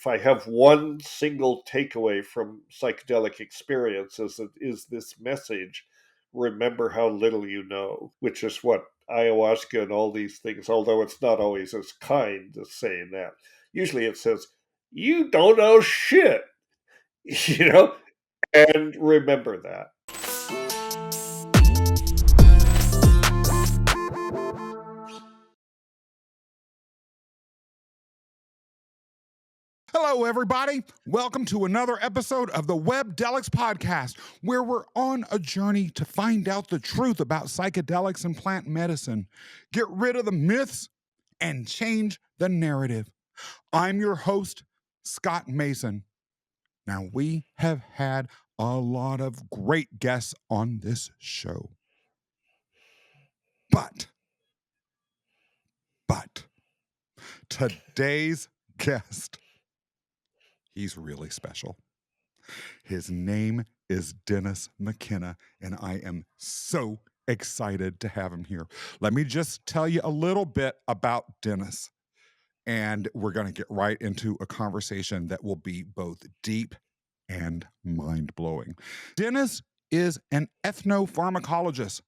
if I have one single takeaway from psychedelic experiences, it is this message: remember how little you know, which is what ayahuasca and all these things, although it's not always as kind as saying that. Usually it says, you don't know shit, you know, and remember that. Hello, everybody. Welcome to another episode of the Webdelics Podcast, where we're on a journey to find out the truth about psychedelics and plant medicine, get rid of the myths, and change the narrative. I'm your host, Scott Mason. Now, we have had a lot of great guests on this show. But today's guest, he's really special. His name is Dennis McKenna, and I am so excited to have him here. Let me just tell you a little bit about Dennis, and we're going to get right into a conversation that will be both deep and mind-blowing. Dennis is an ethno-pharmacologist,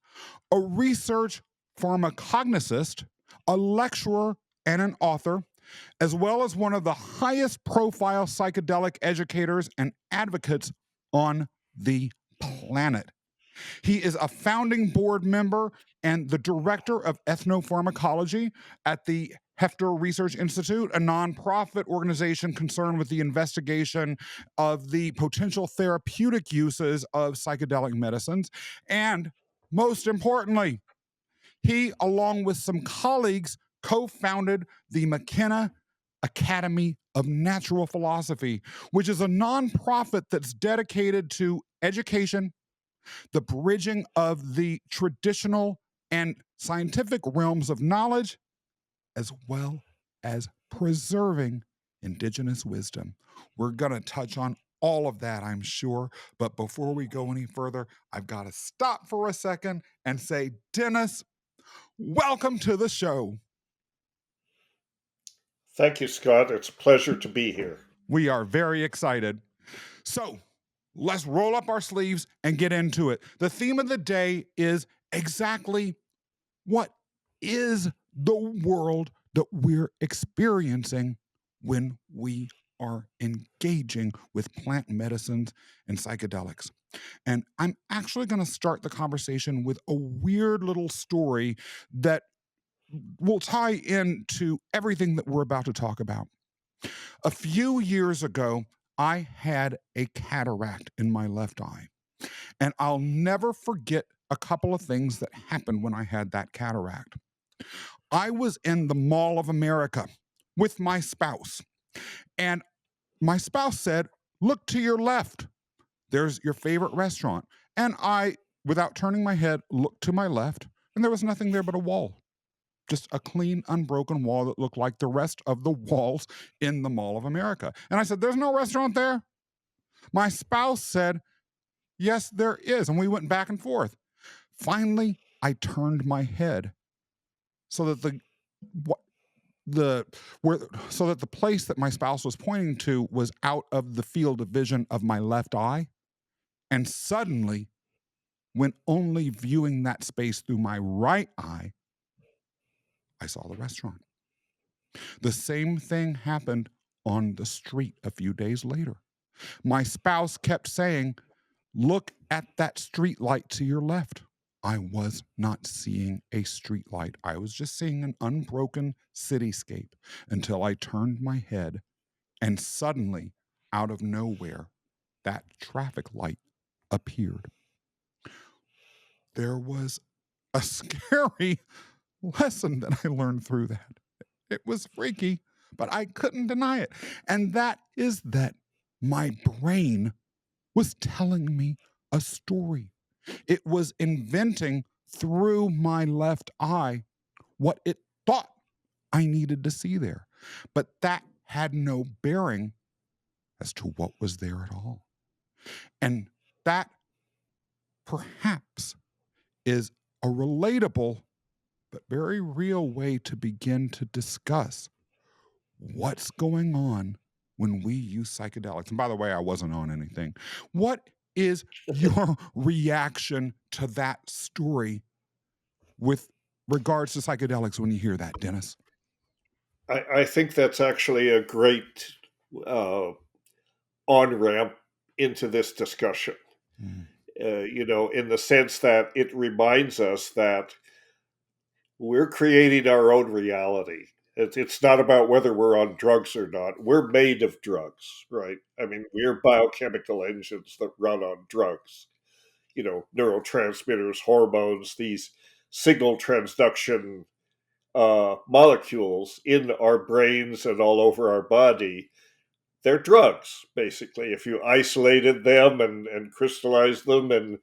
a research pharmacologist, a lecturer, and an author, as well as one of the highest profile psychedelic educators and advocates on the planet. He is a founding board member and the director of ethnopharmacology at the Hefter Research Institute, a nonprofit organization concerned with the investigation of the potential therapeutic uses of psychedelic medicines. And most importantly, he, along with some colleagues, co-founded the McKenna Academy of Natural Philosophy, which is a nonprofit that's dedicated to education, the bridging of the traditional and scientific realms of knowledge, as well as preserving Indigenous wisdom. We're going to touch on all of that, I'm sure. But before we go any further, I've got to stop for a second and say, Dennis, welcome to the show. Thank you, Scott. It's a pleasure to be here. We are very excited. So let's roll up our sleeves and get into it. The theme of the day is exactly what is the world that we're experiencing when we are engaging with plant medicines and psychedelics. And I'm actually going to start the conversation with a weird little story that will tie into everything that we're about to talk about. A few years ago, I had a cataract in my left eye, and I'll never forget a couple of things that happened when I had that cataract. I was in the Mall of America with my spouse, and my spouse said, "Look to your left. There's your favorite restaurant." And I, without turning my head, looked to my left, and there was nothing there but a wall. Just a clean, unbroken wall that looked like the rest of the walls in the Mall of America. And I said, "There's no restaurant there?" My spouse said, "Yes, there is." And we went back and forth. Finally, I turned my head so that the place that my spouse was pointing to was out of the field of vision of my left eye. And suddenly, when only viewing that space through my right eye, I saw the restaurant. The same thing happened on the street a few days later. My spouse kept saying, "Look at that street light to your left." I was not seeing a street light. I was just seeing an unbroken cityscape until I turned my head, and suddenly, out of nowhere, that traffic light appeared. There was a scary lesson that I learned through that. It was freaky, but I couldn't deny it. And that is that my brain was telling me a story. It was inventing through my left eye what it thought I needed to see there. But that had no bearing as to what was there at all. And that perhaps is a relatable but very real way to begin to discuss what's going on when we use psychedelics. And by the way, I wasn't on anything. What is your reaction to that story with regards to psychedelics when you hear that, Dennis? I think that's actually a great uh, on ramp into this discussion. Mm. In the sense that it reminds us that we're creating our own reality. It's not about whether we're on drugs or not. We're made of drugs, right? I mean, we're biochemical engines that run on drugs. Neurotransmitters, hormones, these signal transduction molecules in our brains and all over our body. They're drugs, basically. If you isolated them and crystallized them and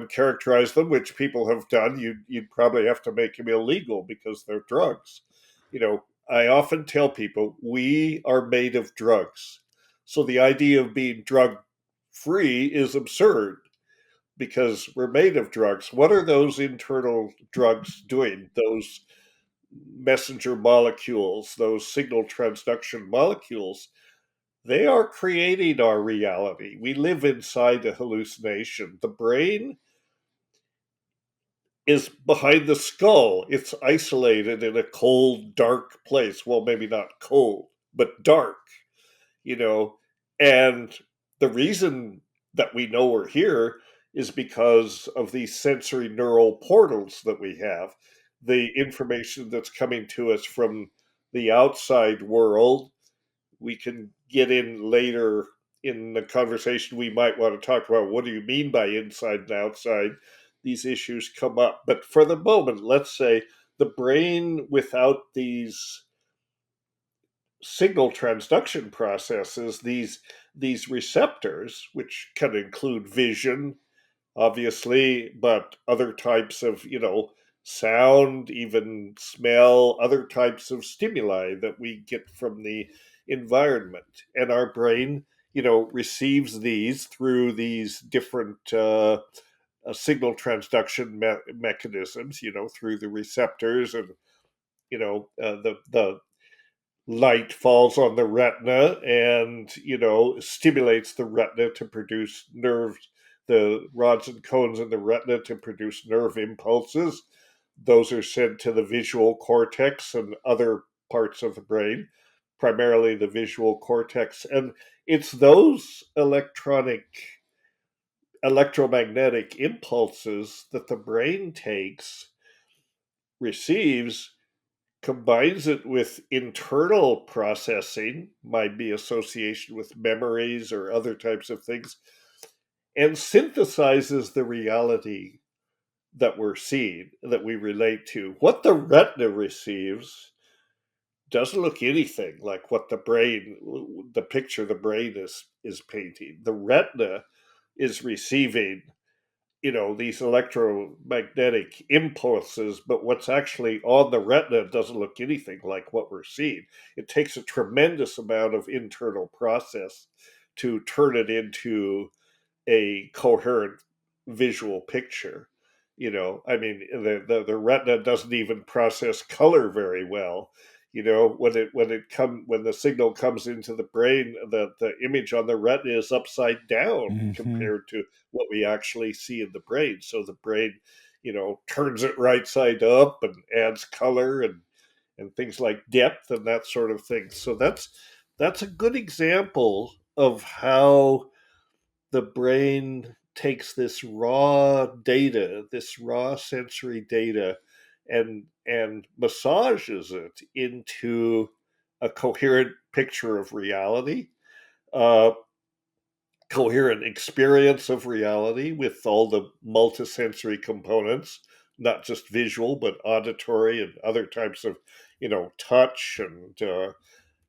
characterize them, which people have done, you'd probably have to make them illegal because they're drugs. I often tell people we are made of drugs, so the idea of being drug free is absurd because we're made of drugs. What are those internal drugs doing? Those messenger molecules, those signal transduction molecules, they are creating our reality. We live inside a hallucination. The brain is behind the skull. It's isolated in a cold, dark place. Well, maybe not cold, but dark, you know. And the reason that we know we're here is because of these sensory neural portals that we have, the information that's coming to us from the outside world. We can get in later in the conversation. We might want to talk about what do you mean by inside and outside. These issues come up. But for the moment, let's say the brain without these signal transduction processes, these receptors, which can include vision, obviously, but other types of, sound, even smell, other types of stimuli that we get from the environment. And our brain, receives these through these different signal transduction mechanisms, through the receptors and, the light falls on the retina and stimulates the retina to produce nerves, the rods and cones in the retina to produce nerve impulses. Those are sent to the visual cortex and other parts of the brain, primarily the visual cortex. And it's those electromagnetic impulses that the brain takes, receives, combines it with internal processing, might be association with memories or other types of things, and synthesizes the reality that we're seeing, that we relate to. What the retina receives doesn't look anything like what the picture the brain is painting. The retina is receiving these electromagnetic impulses, but what's actually on the retina doesn't look anything like what we're seeing. It takes a tremendous amount of internal process to turn it into a coherent visual picture. I mean, the retina doesn't even process color very well. When the signal comes into the brain, the image on the retina is upside down Mm-hmm. compared to what we actually see in the brain. So the brain, turns it right side up and adds color and things like depth and that sort of thing. So that's a good example of how the brain takes this raw data, this raw sensory data, and massages it into a coherent picture of reality, a coherent experience of reality with all the multisensory components, not just visual but auditory and other types of, touch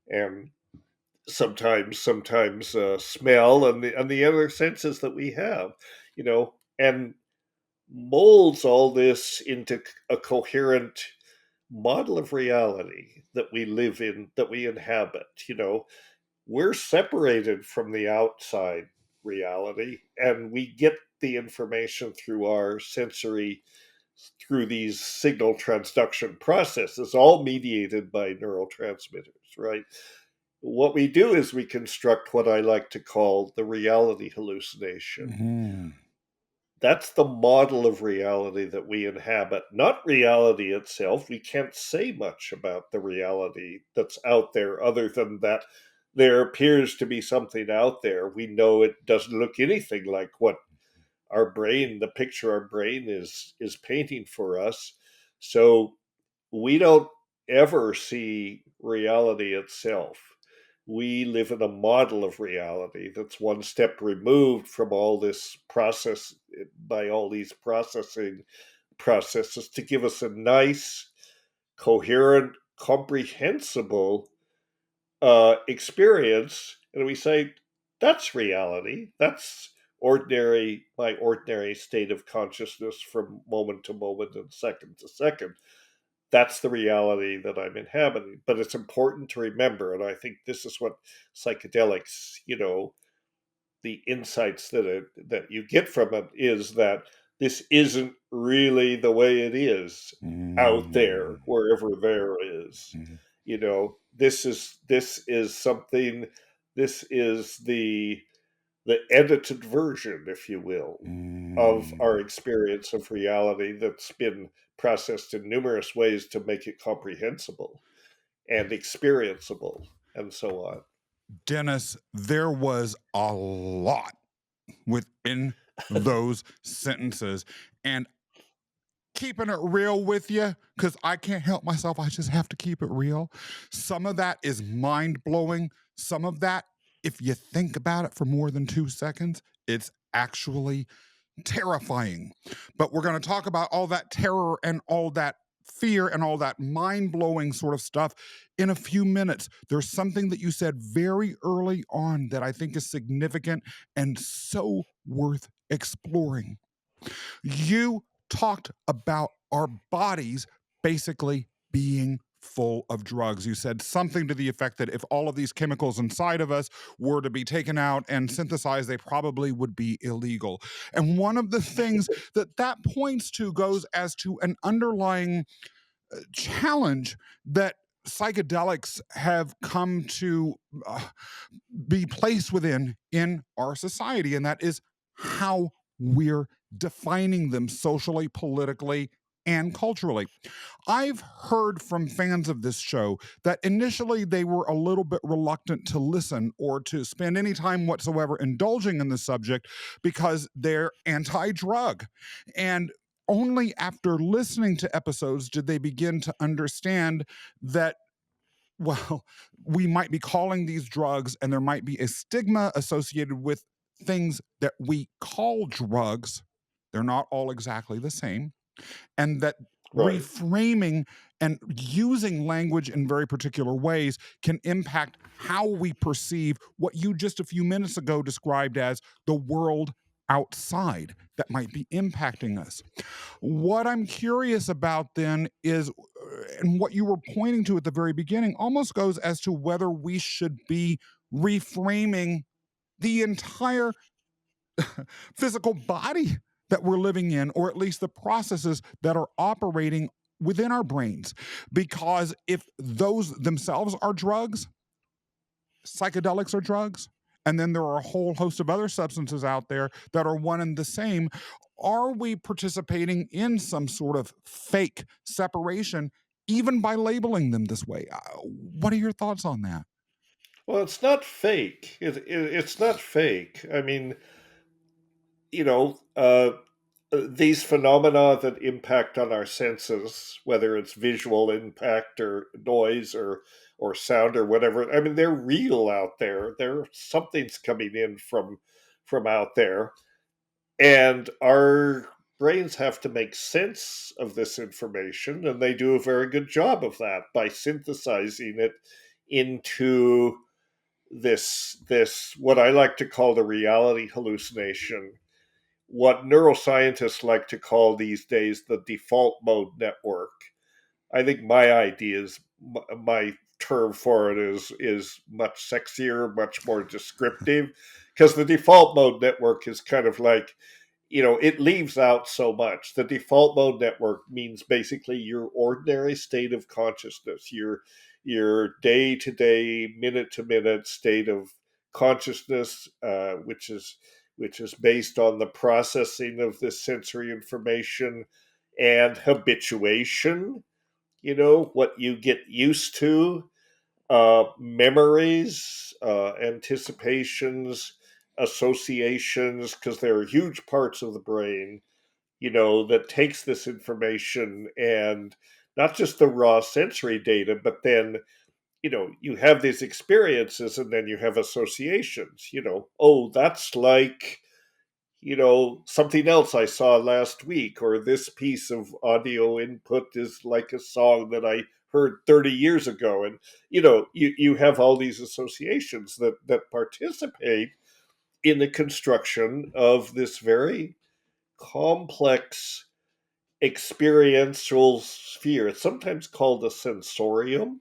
and sometimes smell and the other senses that we have, and molds all this into a coherent model of reality that we live in, that we inhabit. We're separated from the outside reality, and we get the information through our sensory, through these signal transduction processes, all mediated by neurotransmitters, right? what we do is we construct what I like to call the reality hallucination. Mm-hmm. That's the model of reality that we inhabit, not reality itself. We can't say much about the reality that's out there other than that there appears to be something out there. We know it doesn't look anything like what our brain, the picture our brain is painting for us. So we don't ever see reality itself. We live in a model of reality that's one step removed from all this process, by all these processing processes, to give us a nice, coherent, comprehensible experience. And we say, that's reality. That's ordinary, my ordinary state of consciousness from moment to moment and second to second. That's the reality that I'm inhabiting. But it's important to remember, and I think this is what psychedelics, the insights that you get from it is that this isn't really the way it is out there, Mm-hmm. wherever there is. This is something. This is the edited version, if you will, of Mm-hmm. our experience of reality that's been processed in numerous ways to make it comprehensible and experienceable and so on. Dennis, there was a lot within those sentences. And keeping it real with you, because I can't help myself, I just have to keep it real. Some of that is mind blowing. Some of that, if you think about it for more than 2 seconds, it's actually terrifying. But we're going to talk about all that terror and all that fear and all that mind blowing sort of stuff in a few minutes. There's something that you said very early on that I think is significant and so worth exploring. You talked about our bodies basically being full of drugs. You said something to the effect that if all of these chemicals inside of us were to be taken out and synthesized, they probably would be illegal. And one of the things that that points to goes as to an underlying challenge that psychedelics have come to be placed within in our society, and that is how we're defining them socially, politically, and culturally. I've heard from fans of this show that initially they were a little bit reluctant to listen or to spend any time whatsoever indulging in the subject because they're anti drug. And only after listening to episodes did they begin to understand that, well, we might be calling these drugs and there might be a stigma associated with things that we call drugs. They're not all exactly the same. And that Right. reframing and using language in very particular ways can impact how we perceive what you just a few minutes ago described as the world outside that might be impacting us. What I'm curious about then is, and what you were pointing to at the very beginning almost goes as to whether we should be reframing the entire physical body that we're living in, or at least the processes that are operating within our brains. Because if those themselves are drugs, psychedelics are drugs, and then there are a whole host of other substances out there that are one and the same. Are we participating in some sort of fake separation, even by labeling them this way? What are your thoughts on that? Well, it's not fake. It's not fake. I mean, you know, these phenomena that impact on our senses, whether it's visual impact or noise or sound or whatever, I mean, they're real out there. Something's coming in from out there, and our brains have to make sense of this information, and they do a very good job of that by synthesizing it into this what I like to call the reality hallucination, what neuroscientists like to call these days the default mode network. I think my ideas, my term for it is much sexier, much more descriptive, because the default mode network is kind of like, it leaves out so much. The default mode network means basically your ordinary state of consciousness, your day-to-day, minute-to-minute state of consciousness, which is based on the processing of this sensory information and habituation, what you get used to, memories, anticipations, associations, because there are huge parts of the brain, that takes this information and not just the raw sensory data, but then, you have these experiences and then you have associations, oh, that's like, something else I saw last week, or this piece of audio input is like a song that I heard 30 years ago. And, you have all these associations that participate in the construction of this very complex experiential sphere. It's sometimes called a sensorium,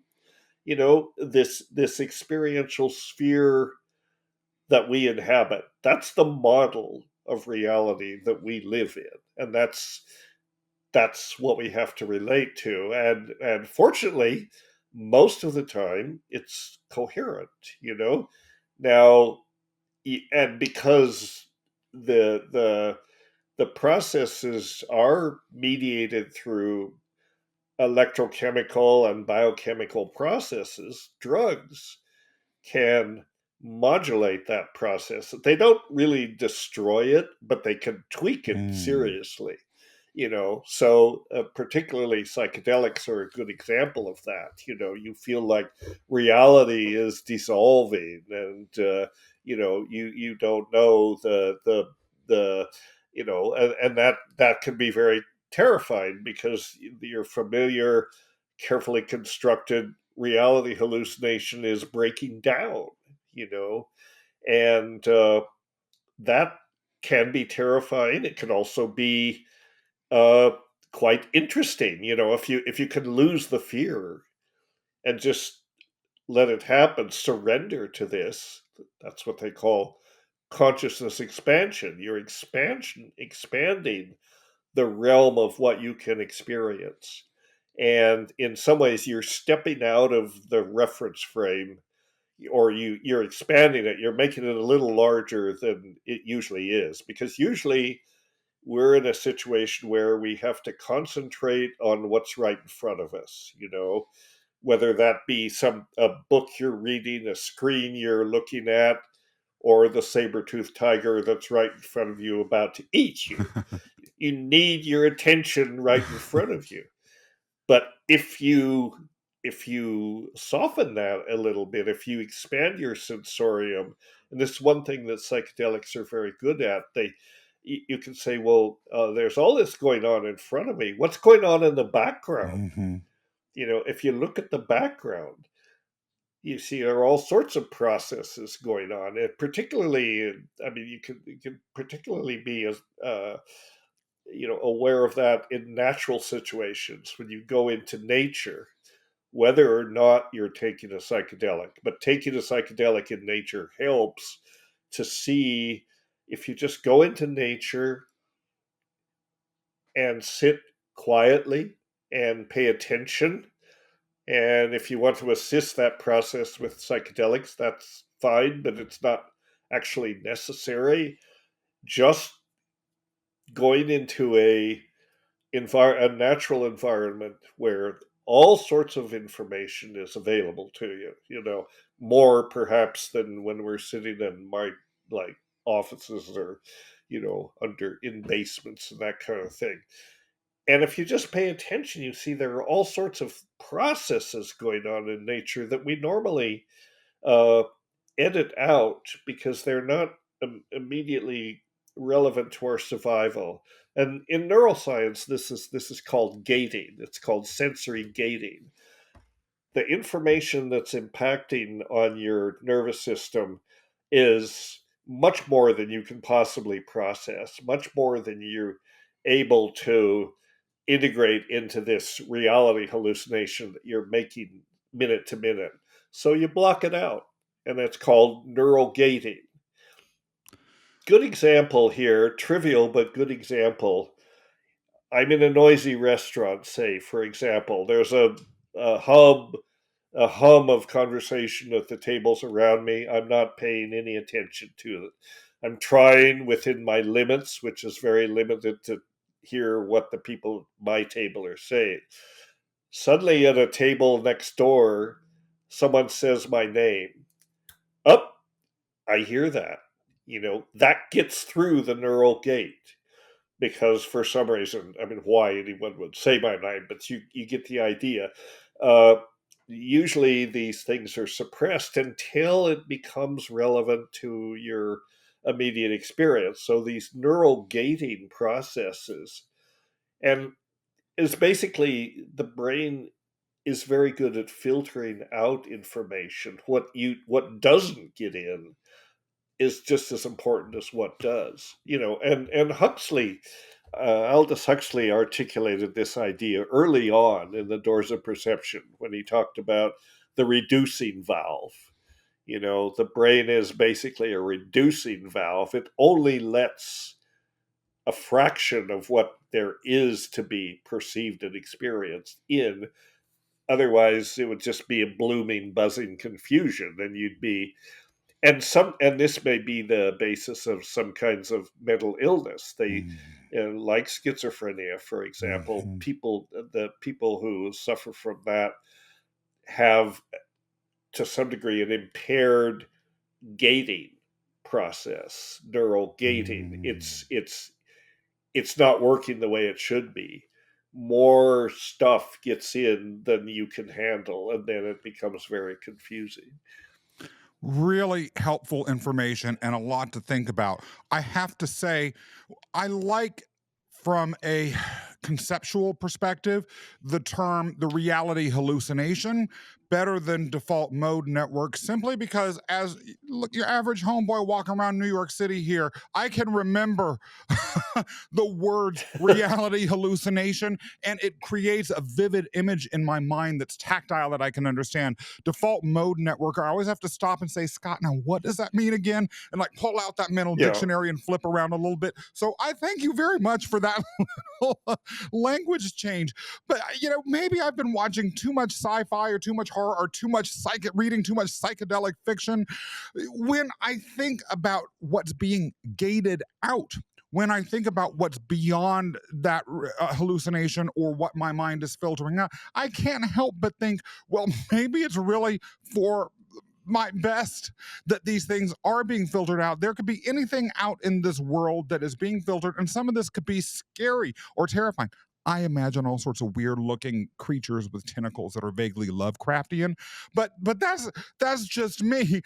this experiential sphere that we inhabit. That's the model of reality that we live in, and that's what we have to relate to. And fortunately, most of the time, it's coherent. You know, now and because the the processes are mediated through electrochemical and biochemical processes, drugs can modulate that process. They don't really destroy it, but they can tweak it Mm. seriously. So particularly psychedelics are a good example of that. You feel like reality is dissolving, and you don't know the and that can be very terrifying because your familiar, carefully constructed reality hallucination is breaking down, you know, and that can be terrifying. It can also be uh, quite interesting, if you can lose the fear and just let it happen, surrender to this. That's what they call consciousness expansion. You're expanding the realm of what you can experience. And in some ways, you're stepping out of the reference frame, or you're expanding it. You're making it a little larger than it usually is, because usually we're in a situation where we have to concentrate on what's right in front of us. Whether that be a book you're reading, a screen you're looking at, or the saber-toothed tiger that's right in front of you about to eat you. You need your attention right in front of you. But if you soften that a little bit, if you expand your sensorium, and this is one thing that psychedelics are very good at, you can say, well, there's all this going on in front of me. What's going on in the background? Mhm. If you look at the background, you see there are all sorts of processes going on. And particularly, I mean, you can particularly be as aware of that in natural situations when you go into nature, whether or not you're taking a psychedelic. But taking a psychedelic in nature helps to see, if you just go into nature and sit quietly and pay attention. And if you want to assist that process with psychedelics, that's fine, but it's not actually necessary. Just going into a natural environment where all sorts of information is available to you, more perhaps than when we're sitting in my like offices, or under in basements and that kind of thing. And if you just pay attention, you see there are all sorts of processes going on in nature that we normally uh, edit out because they're not immediately relevant to our survival. And in neuroscience, this is called gating. It's called sensory gating. The information that's impacting on your nervous system is much more than you can possibly process, much more than you're able to integrate into this reality hallucination that you're making minute to minute. So you block it out, and it's called neural gating. Good example here, trivial but good example. I'm in a noisy restaurant, say, for example. There's a hub a hum of conversation at the tables around me. I'm not paying any attention to it. I'm trying within my limits, which is very limited, to hear what the people at my table are saying. Suddenly, at a table next door, someone says my name. Up, I hear that. That gets through the neural gate because for some reason, I mean, why anyone would say my name, but you get the idea. Uh, Usually, these things are suppressed until it becomes relevant to your immediate experience. So these neural gating processes, and is basically the brain is very good at filtering out information. What doesn't get in is just as important as what does. And Huxley, Aldous Huxley, articulated this idea early on in The Doors of Perception when he talked about the reducing valve. The brain is basically a reducing valve. It only lets a fraction of what there is to be perceived and experienced in. Otherwise, it would just be a blooming, buzzing confusion, and you'd be and this may be the basis of some kinds of mental illness. They Mm, like schizophrenia, for example. mhm, The people who suffer from that have, to some degree, an impaired gating process, neural gating. mm. It's not working the way it should be. More stuff gets in than you can handle, and then it becomes very confusing. Really helpful information and a lot to think about. I have to say, I like from a conceptual perspective the reality hallucination better than default mode network simply because as look your average homeboy walking around New York City here, I can remember the words reality hallucination and it creates a vivid image in my mind that's tactile that I can understand. Default mode network, I always have to stop and say, Scott, now what does that mean again? And like pull out that mental Yeah. dictionary and flip around a little bit. So I thank you very much for that language change. But maybe I've been watching too much sci-fi or too much horror or too much reading too much psychedelic fiction. When I think about what's being gated out, when I think about what's beyond that hallucination or what my mind is filtering out, I can't help but think, well, maybe it's really for my best that these things are being filtered out. There could be anything out in this world that is being filtered, and some of this could be scary or terrifying. I imagine all sorts of weird looking creatures with tentacles that are vaguely Lovecraftian, but that's just me.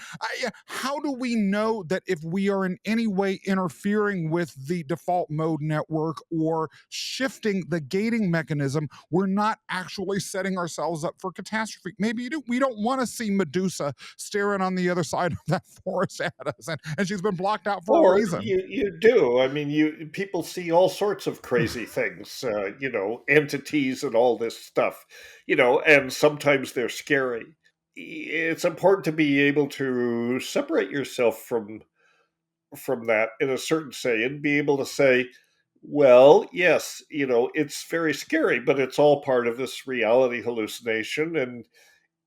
How do we know that if we are in any way interfering with the default mode network or shifting the gating mechanism, we're not actually setting ourselves up for catastrophe? Maybe we don't want to see Medusa staring on the other side of that forest at us, and she's been blocked out for a Or reason. you do. I mean, you people see all sorts of crazy things, entities and all this stuff, and sometimes they're scary. It's important to be able to separate yourself from that in a certain say and be able to say, well, yes, it's very scary, but it's all part of this reality hallucination, and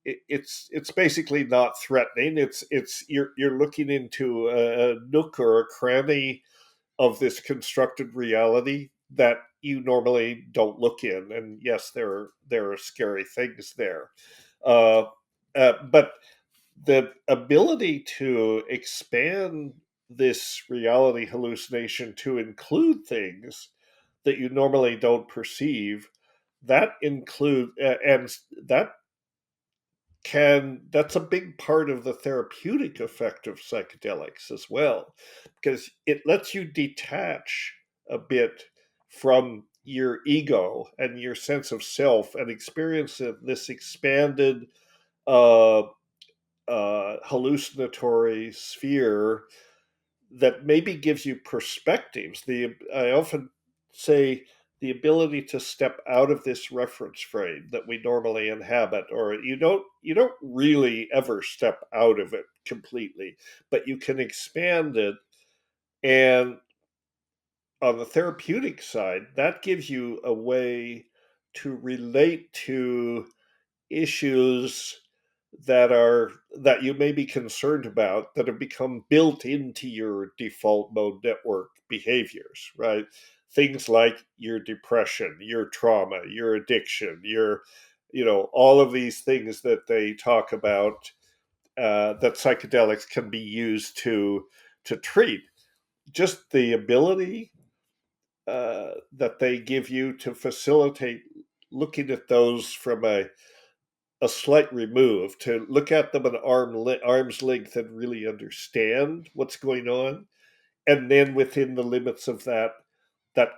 it's basically not threatening. It's you're looking into a nook or a cranny of this constructed reality that you normally don't look in. And yes, there are scary things there, uh, but the ability to expand this reality hallucination to include things that you normally don't perceive, that include and that that's a big part of the therapeutic effect of psychedelics as well, because it lets you detach a bit from your ego and your sense of self and experience this expanded uh, hallucinatory sphere that maybe gives you perspectives. I often say the ability to step out of this reference frame that we normally inhabit, or you don't really ever step out of it completely, but you can expand it. And on the therapeutic side, that gives you a way to relate to issues that you may be concerned about that have become built into your default mode network behaviors, right? Things like your depression, your trauma, your addiction, your, all of these things that they talk about, that psychedelics can be used to treat. Just the ability that they give you to facilitate looking at those from a slight remove, to look at them at arm's length and really understand what's going on, and then within the limits of that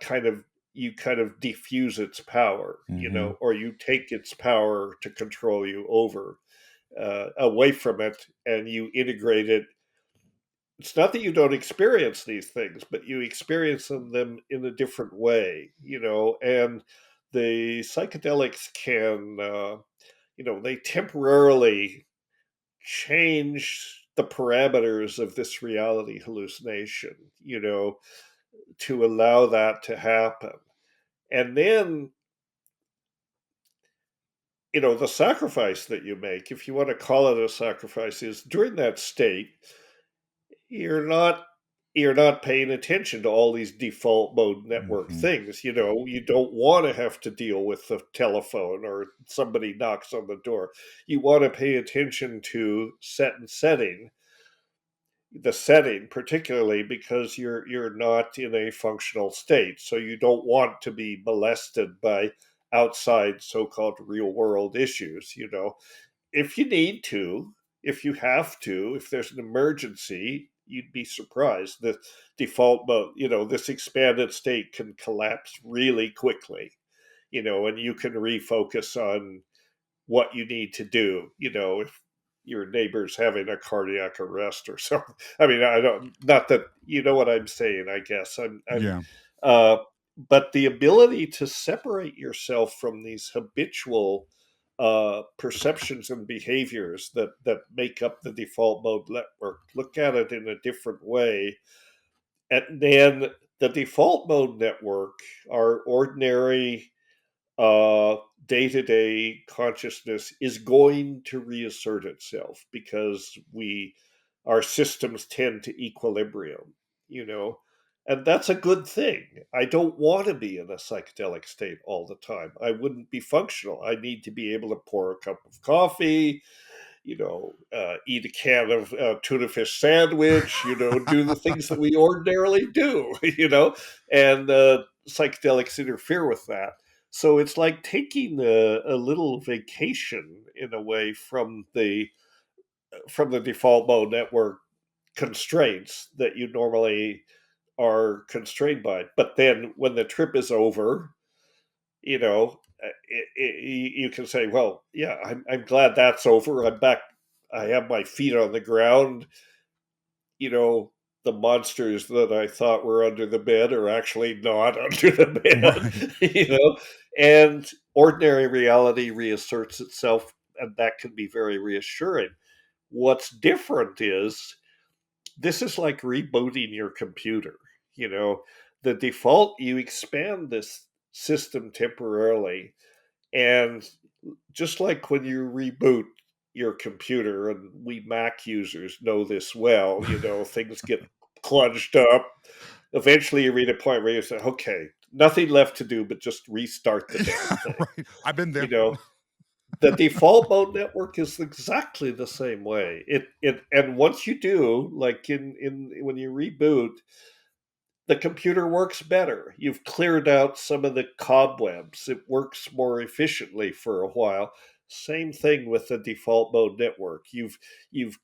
kind of, you kind of diffuse its power, Hmm. or you take its power to control you over, away from it, and you integrate it. It's not that you don't experience these things, but you experience them in a different way, and the psychedelics can, they temporarily change the parameters of this reality hallucination, to allow that to happen. And then, the sacrifice that you make, if you want to call it a sacrifice, is during that state, you're not you're not paying attention to all these default mode network Hmm. things. You don't want to have to deal with the telephone or somebody knocks on the door. You want to pay attention to the setting, particularly because you're not in a functional state, so you don't want to be molested by outside so-called real world issues. If you need to, if you have to, if there's an emergency, you'd be surprised. The default mode, this expanded state can collapse really quickly, and you can refocus on what you need to do, if your neighbor's having a cardiac arrest or something. I mean, I don't, not that, you know what I'm saying, I guess. Yeah. Uh, but the ability to separate yourself from these habitual perceptions and behaviors that make up the default mode network, look at it in a different way. And then the default mode network, our ordinary uh, day-to-day consciousness, is going to reassert itself because our systems tend to equilibrium, you know, and that's a good thing. I don't want to be in a psychedelic state all the time. I wouldn't be functional. I need to be able to pour a cup of coffee, eat a can of tuna fish sandwich, do the things that we ordinarily do, and psychedelics interfere with that. So it's like taking a little vacation in a way from the default mode network constraints that you normally are constrained by. But then when the trip is over, you can say, well, yeah, I'm glad that's over. I'm back. I have my feet on the ground. you know the monsters that I thought were under the bed are actually not under the Right. bed. And ordinary reality reasserts itself, and that can be very reassuring. What's different is, this is like rebooting your computer. you know the default, you expand this system temporarily, and just like when you reboot your computer, and we Mac users know this well, things get clunged up. Eventually, you reach a point where you say, okay, nothing left to do but just restart the damn thing. Right. I've been You there. know, the default mode network is exactly the same way. And once you do, like in when you reboot, the computer works better. You've cleared out some of the cobwebs. It works more efficiently for a while. Same thing with the default mode network. You've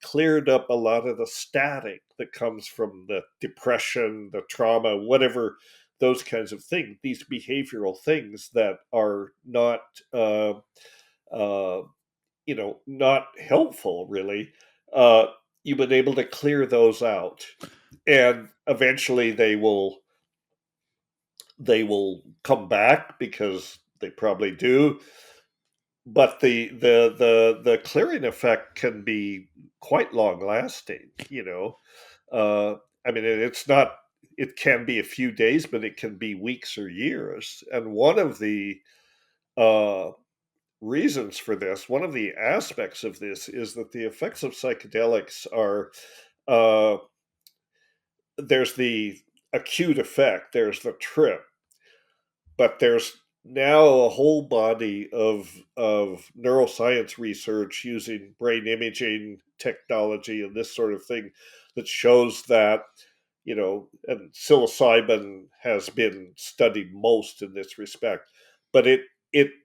cleared up a lot of the static that comes from the depression, the trauma, whatever, those kinds of things. These behavioral things that are uh, not helpful really. Uh, you've been able to clear those out, and eventually they will come back, because they probably do. But the clearing effect can be quite long lasting. uh I mean, it's not, it can be a few days, but it can be weeks or years. And one of the uh reasons for this, one of the aspects of this, is that the effects of psychedelics are uh, there's the acute effect, there's the trip, but there's now a whole body of neuroscience research using brain imaging technology and this sort of thing that shows that, and psilocybin has been studied most in this respect, but it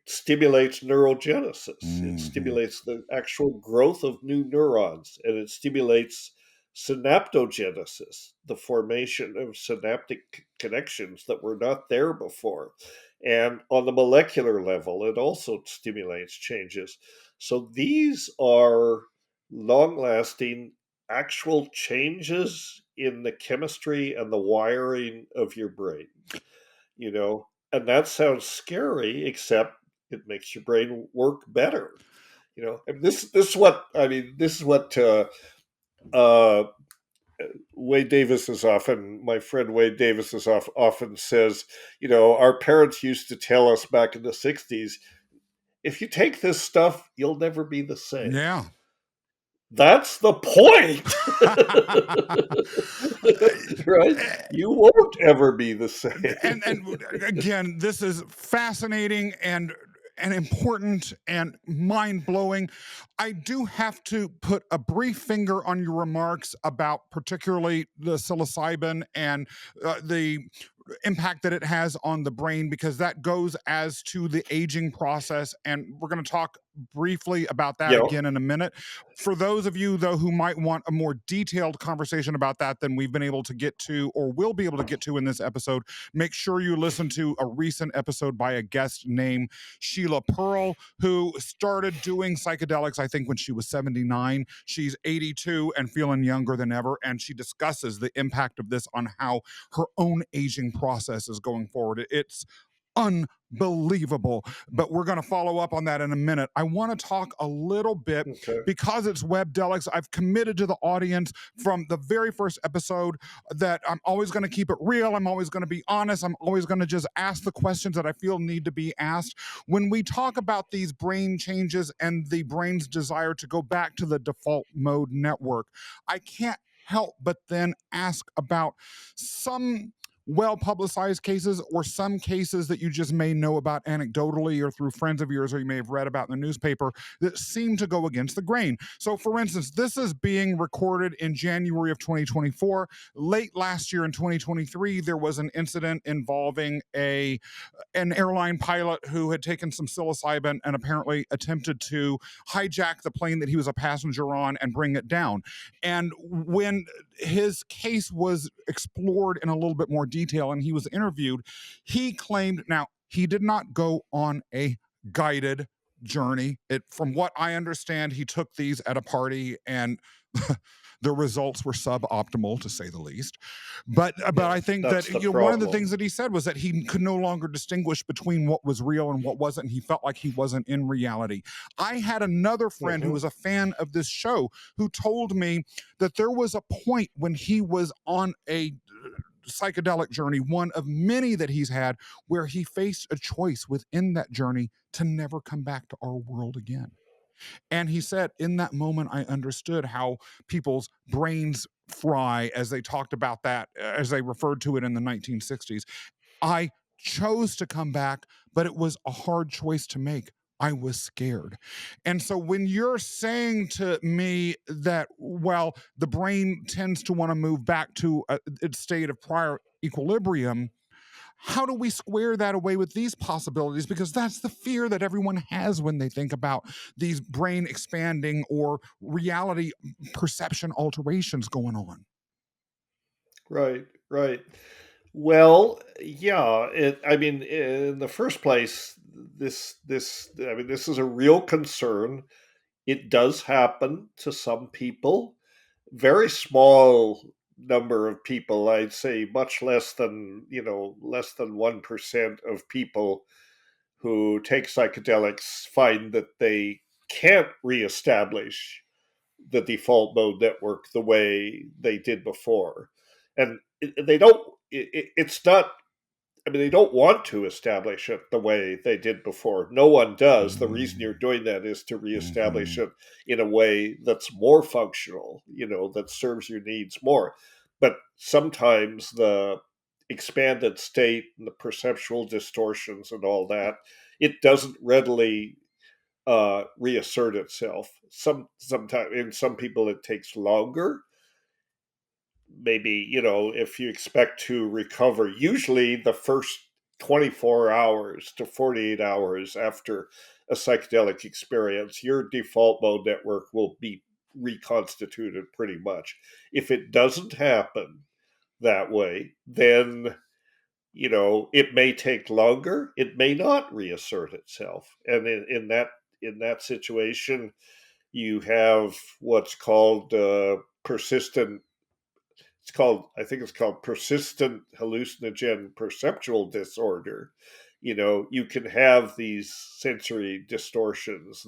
stimulates neurogenesis. It Hmm. stimulates the actual growth of new neurons, and it stimulates synaptogenesis, the formation of synaptic connections that were not there before. And on the molecular level, it also stimulates changes. So these are long lasting actual changes in the chemistry and the wiring of your brain, and that sounds scary, except it makes your brain work better. And this is what I mean. This is what uh, Wade Davis is often, my friend Wade Davis is often says. Our parents used to tell us back in the '60s, if you take this stuff, you'll never be the same. Yeah. That's the point. Right? You won't ever be the same. And again, this is fascinating and important and mind-blowing. I do have to put a brief finger on your remarks about particularly the psilocybin and the impact that it has on the brain, because that goes as to the aging process, and we're going to talk briefly about that Yeah. again in a minute. For those of you though who might want a more detailed conversation about that than we've been able to get to or will be able to get to in this episode, make sure you listen to a recent episode by a guest named Sheila Pearl, who started doing psychedelics I think when she was 79. She's 82 and feeling younger than ever, and she discusses the impact of this on how her own aging process is going forward. It's unbelievable. But we're going to follow up on that in a minute. I want to talk a little bit, Okay. because it's Webdelics. I've committed to the audience from the very first episode that I'm always going to keep it real. I'm always going to be honest. I'm always going to just ask the questions that I feel need to be asked. When we talk about these brain changes and the brain's desire to go back to the default mode network, I can't help but then ask about some well publicized cases or some cases that you just may know about anecdotally or through friends of yours or you may have read about in the newspaper that seem to go against the grain. So, for instance, this is being recorded in January of 2024. Late last year in 2023, there was an incident involving an airline pilot who had taken some psilocybin and apparently attempted to hijack the plane that he was a passenger on and bring it down. And when his case was explored in a little bit more detail and he was interviewed, he claimed, now, he did not go on a guided journey. From what I understand, he took these at a party and the results were suboptimal to say the least. But Yeah. I think that That's the one of the things problem. that he said was that he could no longer distinguish between what was real and what wasn't. And he felt like he wasn't in reality. I had another friend who Hmm. was a fan of this show who told me that there was a point when he was on a psychedelic journey, one of many that he's had, where he faced a choice within that journey to never come back to our world again. And he said, in that moment, I understood how people's brains fry, as they talked about that, as they referred to it in the 1960s. I chose to come back, but it was a hard choice to make. I was scared. And so when you're saying to me that, well, the brain tends to want to move back to its state of prior equilibrium, how do we square that away with these possibilities? Because that's the fear that everyone has when they think about these brain expanding or reality perception alterations going on. Right. Right. Well, yeah. I mean, in the first place, I mean, this is a real concern. It does happen to some people. Very small number of people, I'd say much less than, less than 1% of people who take psychedelics find that they can't reestablish the default mode network the way they did before. And they don't, it's not I mean, they don't want to establish it the way they did before. No one does. The reason you're Mm, doing that is to reestablish mhm, it in a way that's more functional, that serves your needs more. But sometimes the expanded state and the perceptual distortions and all that, it doesn't readily reassert itself. Sometimes in some people it takes longer. Maybe, if you expect to recover, usually the first 24 hours to 48 hours after a psychedelic experience, your default mode network will be reconstituted pretty much. If it doesn't happen that way, then, it may take longer. It may not reassert itself. And in that situation, you have what's called persistent I think it's called persistent hallucinogen perceptual disorder. You can have these sensory distortions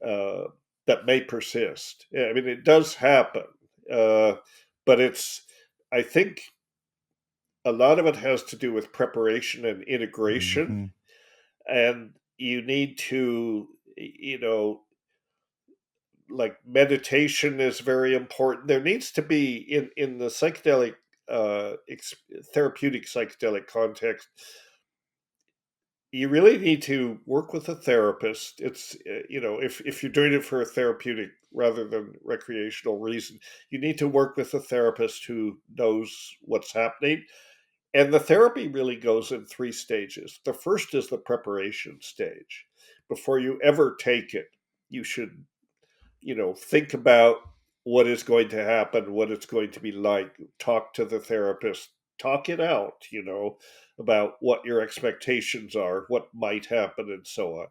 uh, that may persist. I mean, it does happen, uh, but I think a lot of it has to do with preparation and integration, mhm, and you need to, like meditation is very important. There needs to be in the psychedelic therapeutic psychedelic context, you really need to work with a therapist. It's if you're doing it for a therapeutic rather than recreational reason, you need to work with a therapist who knows what's happening. And the therapy really goes in three stages. The first is the preparation stage. Before you ever take it, you should think about what is going to happen, what it's going to be like, talk to the therapist, talk it out, about what your expectations are, what might happen, and so on.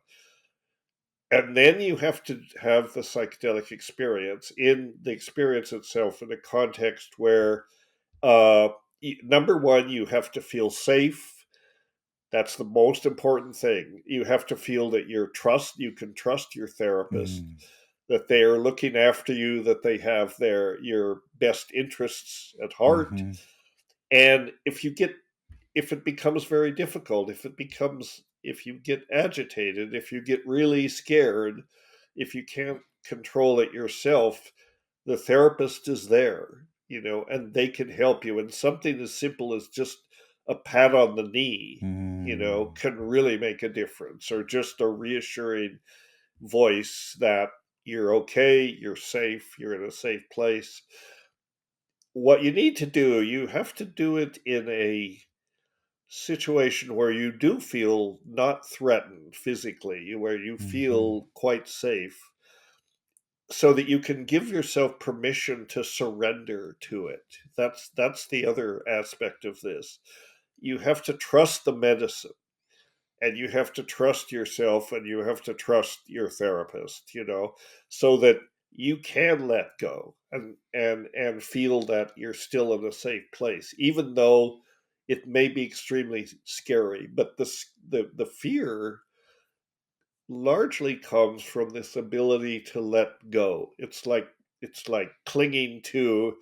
And then you have to have the psychedelic experience in the experience itself in a context where, uh, number one, you have to feel safe. That's the most important thing. You have to feel that you can trust your therapist, mm, that they are looking after you, that they have your best interests at heart. mhm, And if it becomes very difficult, if you get agitated, if you get really scared, if you can't control it yourself, the therapist is there, and they can help you. And something as simple as just a pat on the knee, mm, can really make a difference, or just a reassuring voice that you're okay, you're safe, you're in a safe place. What you need to do, you have to do it in a situation where you do feel not threatened physically, where you mhm, feel quite safe, so that you can give yourself permission to surrender to it. That's the other aspect of this. You have to trust the medicine, and you have to trust yourself, and you have to trust your therapist, so that you can let go and feel that you're still in a safe place, even though it may be extremely scary. But the fear largely comes from this ability to let go. It's like clinging to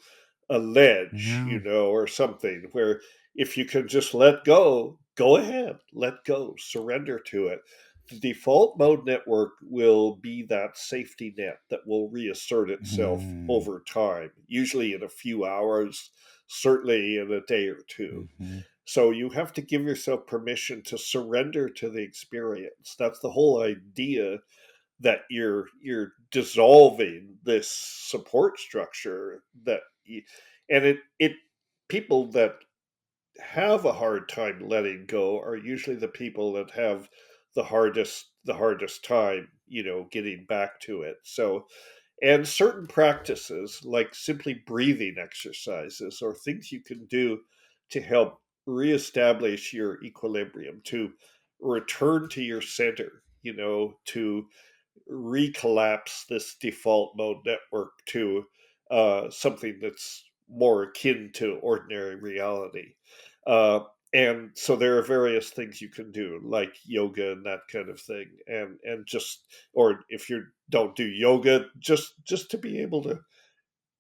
a ledge, yeah, or something, where if you can just let go, go ahead, let go, surrender to it. The default mode network will be that safety net that will reassert itself mm, over time, usually in a few hours, certainly in a day or two. mhm, So you have to give yourself permission to surrender to the experience. That's the whole idea, that you're dissolving this support structure and it people that have a hard time letting go are usually the people that have the hardest time, getting back to it. So, and certain practices like simply breathing exercises or things you can do to help reestablish your equilibrium, to return to your center, to recollapse this default mode network to something that's more akin to ordinary reality. Uh, and so there are various things you can do, like yoga and that kind of thing, and just, or if you don't do yoga, just to be able to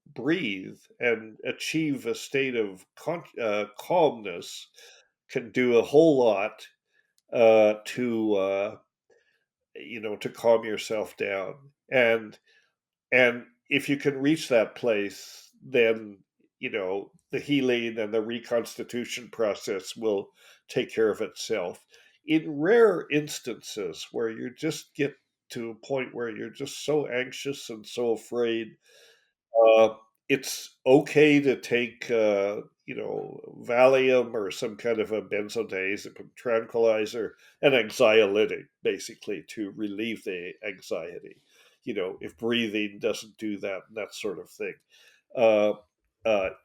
breathe and achieve a state of calmness can do a whole lot to to calm yourself down. And if you can reach that place, then the healing and the reconstitution process will take care of itself. In rare instances where you just get to a point where you're just so anxious and so afraid, uh, it's okay to take, Valium or some kind of a benzodiazepine tranquilizer, an anxiolytic, basically, to relieve the anxiety. If breathing doesn't do that, that sort of thing. Uh,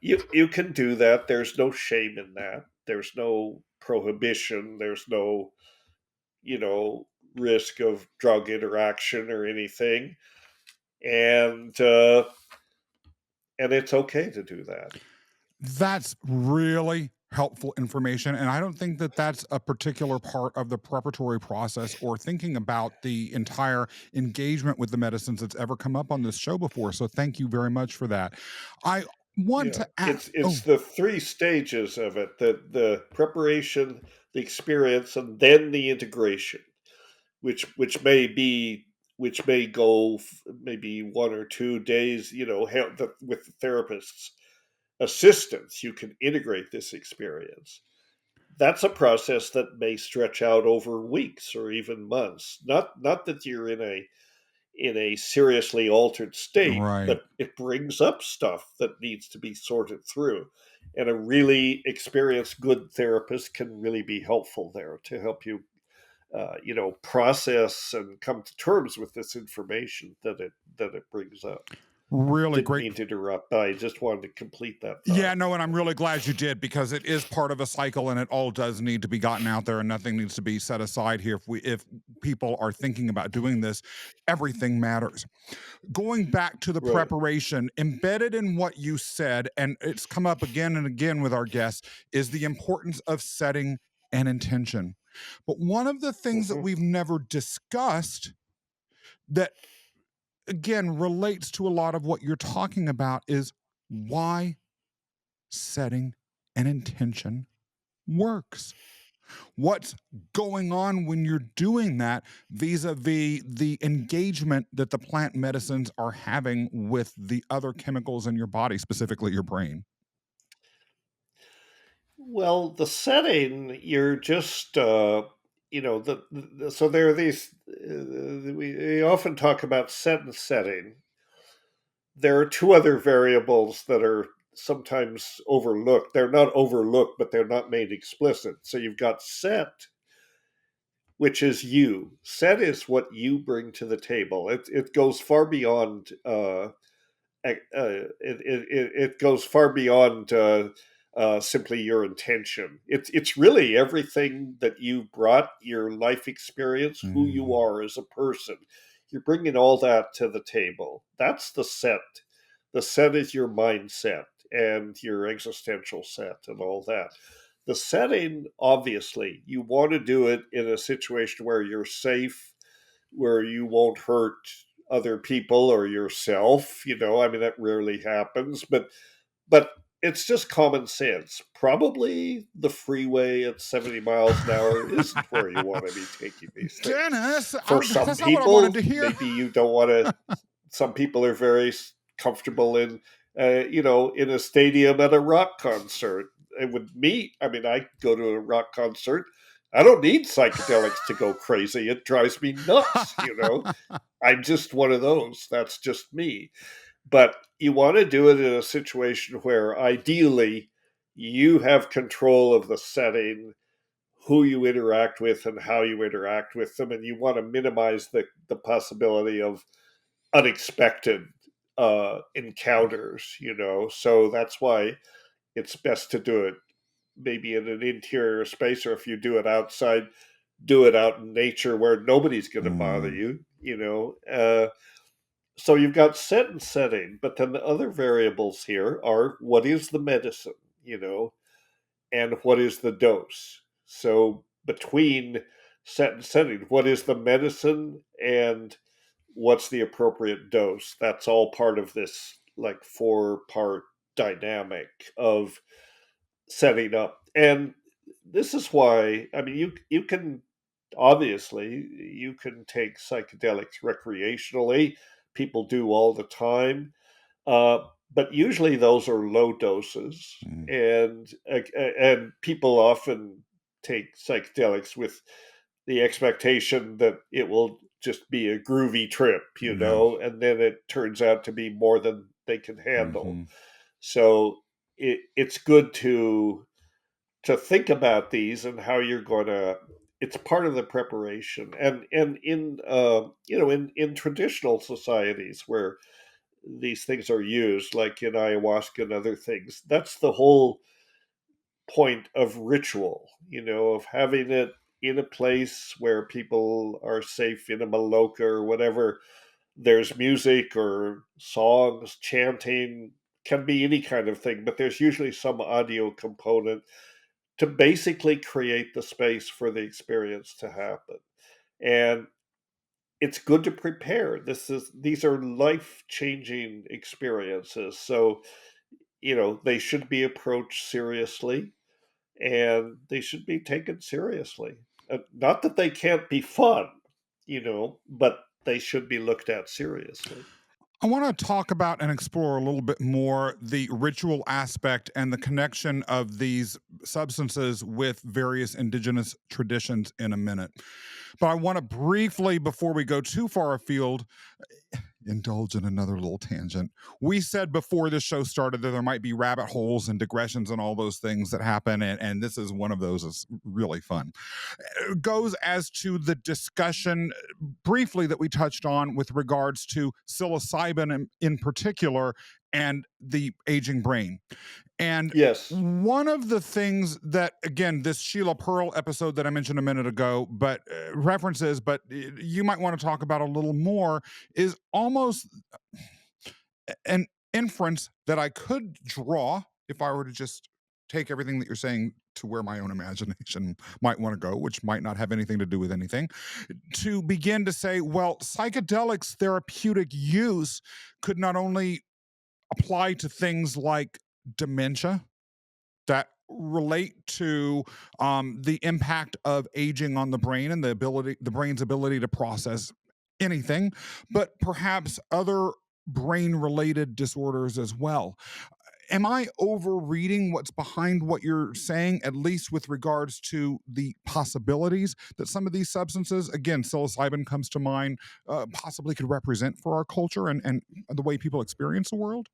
you can do that. There's no shame in that. There's no prohibition. There's no, you know, risk of drug interaction or anything. And it's okay to do that. That's really helpful information. And I don't think that that's a particular part of the preparatory process or thinking about the entire engagement with the medicines that's ever come up on this show before. So thank you very much for that. I want Yeah, to ask. it's Oh, the three stages of it: the preparation, the experience, and then the integration, which may go maybe 1 or 2 days. With the therapist's assistance, you can integrate this experience. That's a process that may stretch out over weeks or even months. Not that you're in a seriously altered state, right. but it brings up stuff that needs to be sorted through. And a really experienced, good therapist can really be helpful there to help you, process and come to terms with this information that it brings up. Really Didn't great. mean to interrupt. I just wanted to complete that thought. Yeah, no, and I'm really glad you did because it is part of a cycle and it all does need to be gotten out there and nothing needs to be set aside here. If people are thinking about doing this, everything matters. Going back to the Right. preparation, embedded in what you said, and it's come up again and again with our guests, is the importance of setting an intention. But one of the things that Hmm. we've never discussed that again relates to a lot of what you're talking about is why setting an intention works. What's going on when you're doing that vis-a-vis the engagement that the plant medicines are having with the other chemicals in your body, specifically your brain? Well, the setting, you're just, so there are these, we often talk about set and setting. There are two other variables that are sometimes overlooked. They're not overlooked, but they're not made explicit. So you've got set, which is you. Set is what you bring to the table. It goes far beyond it goes far beyond simply your intention. It's really everything that you brought, your life experience, who you Mm. are as a person. You're bringing all that to the table. That's the set. The set is your mindset and your existential set and all that. The setting, obviously, you want to do it in a situation where you're safe, where you won't hurt other people or yourself. I mean, that rarely happens, but it's just common sense. Probably the freeway at 70 miles an hour isn't where you want to be taking these things. Dennis, For some that's not what I wanted people, to hear. maybe you don't want to. Some people are very comfortable in a stadium at a rock concert. And with me, I mean, I go to a rock concert. I don't need psychedelics to go crazy. It drives me nuts. I'm just one of those. That's just me. But you want to do it in a situation where ideally you have control of the setting, who you interact with, and how you interact with them. And you want to minimize the possibility of unexpected encounters. So that's why it's best to do it maybe in an interior space, or if you do it outside, do it out in nature where nobody's going to bother Mm. you. So you've got set and setting, but then the other variables here are what is the medicine, and what is the dose. So between set and setting, what is the medicine and what's the appropriate dose? That's all part of this like 4-part dynamic of setting up. And this is why, I mean, you can obviously you can take psychedelics recreationally. People do all the time, uh, but usually those are low doses, Mm, and people often take psychedelics with the expectation that it will just be a groovy trip, yeah. and then it turns out to be more than they can handle. Hmm. So it's good to think about these and how you're going to, it's part of the preparation. And in in traditional societies where these things are used, like in ayahuasca and other things, that's the whole point of ritual, of having it in a place where people are safe, in a maloka or whatever. There's music or songs, chanting, can be any kind of thing, but there's usually some audio component to basically create the space for the experience to happen. And it's good to prepare. These are life-changing experiences. So, they should be approached seriously, and they should be taken seriously. Not that they can't be fun, but they should be looked at seriously. I want to talk about and explore a little bit more the ritual aspect and the connection of these substances with various indigenous traditions in a minute. But I want to briefly, before we go too far afield, indulge in another little tangent. We said before this show started that there might be rabbit holes and digressions and all those things that happen, and this is one of those. Is really fun. It goes as to the discussion briefly that we touched on with regards to psilocybin in particular and the aging brain. And Yes. one of the things that, again, this Sheila Pearl episode that I mentioned a minute ago, but references, but you might want to talk about a little more, is almost an inference that I could draw if I were to just take everything that you're saying to where my own imagination might want to go, which might not have anything to do with anything, to begin to say, well, psychedelics therapeutic use could not only apply to things like dementia that relate to the impact of aging on the brain and the brain's ability to process anything, but perhaps other brain related disorders as well. Am I overreading what's behind what you're saying, at least with regards to the possibilities that some of these substances, again, psilocybin comes to mind, possibly could represent for our culture and the way people experience the world?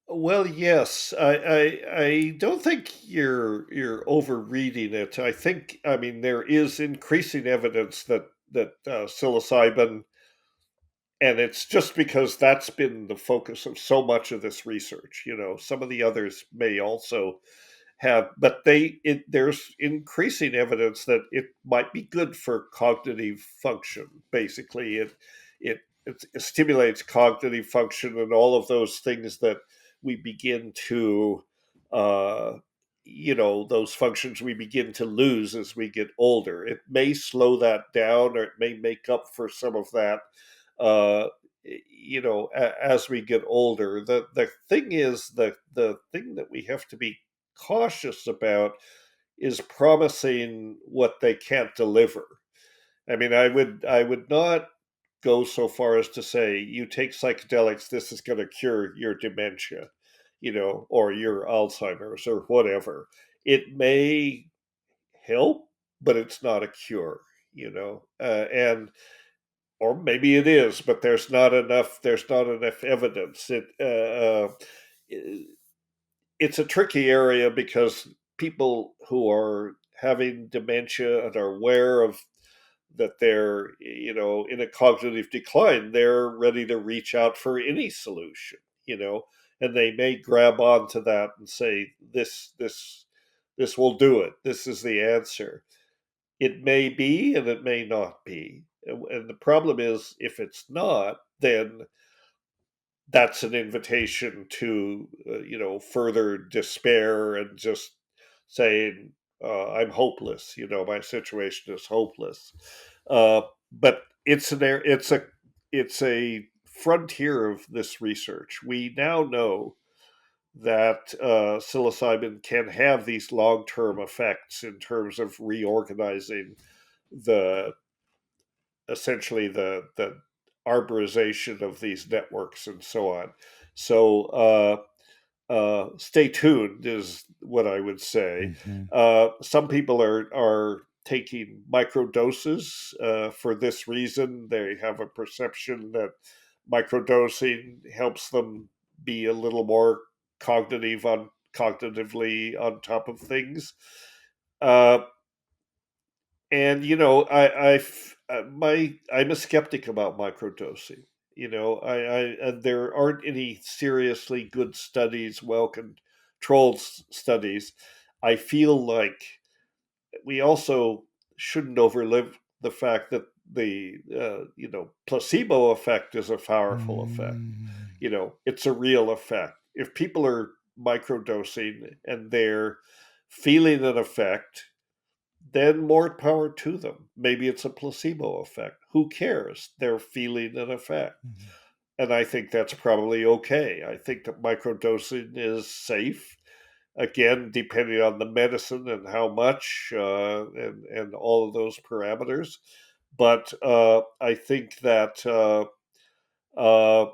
Well, yes. I don't think you're overreading it. I think, I mean, there is increasing evidence that psilocybin, and it's just because that's been the focus of so much of this research. Some of the others may also have, but there's increasing evidence that it might be good for cognitive function. Basically, it stimulates cognitive function and all of those things that we begin to, uh, those functions we begin to lose as we get older. It may slow that down, or it may make up for some of that. Uh, as we get older, the thing is, the thing that we have to be cautious about is promising what they can't deliver. I mean, I would not go so far as to say, you take psychedelics, this is going to cure your dementia, or your Alzheimer's or whatever. It may help, but it's not a cure, and or maybe it is, but there's not enough evidence. It's a tricky area because people who are having dementia and are aware of that they're, in a cognitive decline, they're ready to reach out for any solution, you know, and they may grab onto that and say, this will do it. This is the answer. It may be, and it may not be. And the problem is, if it's not, then that's an invitation to, further despair and just saying, I'm hopeless. My situation is hopeless. Uh, but it's a frontier of this research. We now know that psilocybin can have these long-term effects in terms of reorganizing the essentially the arborization of these networks and so on. So stay tuned is what I would say. Mm-hmm. Some people are taking microdoses for this reason. They have a perception that microdosing helps them be a little more cognitively on top of things. Uh, and you know, I'm a skeptic about microdosing. You know, and there aren't any seriously good studies, well controlled studies. I feel like we also shouldn't overlook the fact that the placebo effect is a powerful effect. Mm. You know, it's a real effect. If people are microdosing and they're feeling an effect, then more power to them. Maybe it's a placebo effect. Who cares? They're feeling an effect. Mhm. And I think that's probably okay. I think that microdosing is safe. Again, depending on the medicine and how much, and all of those parameters. But I think that uh,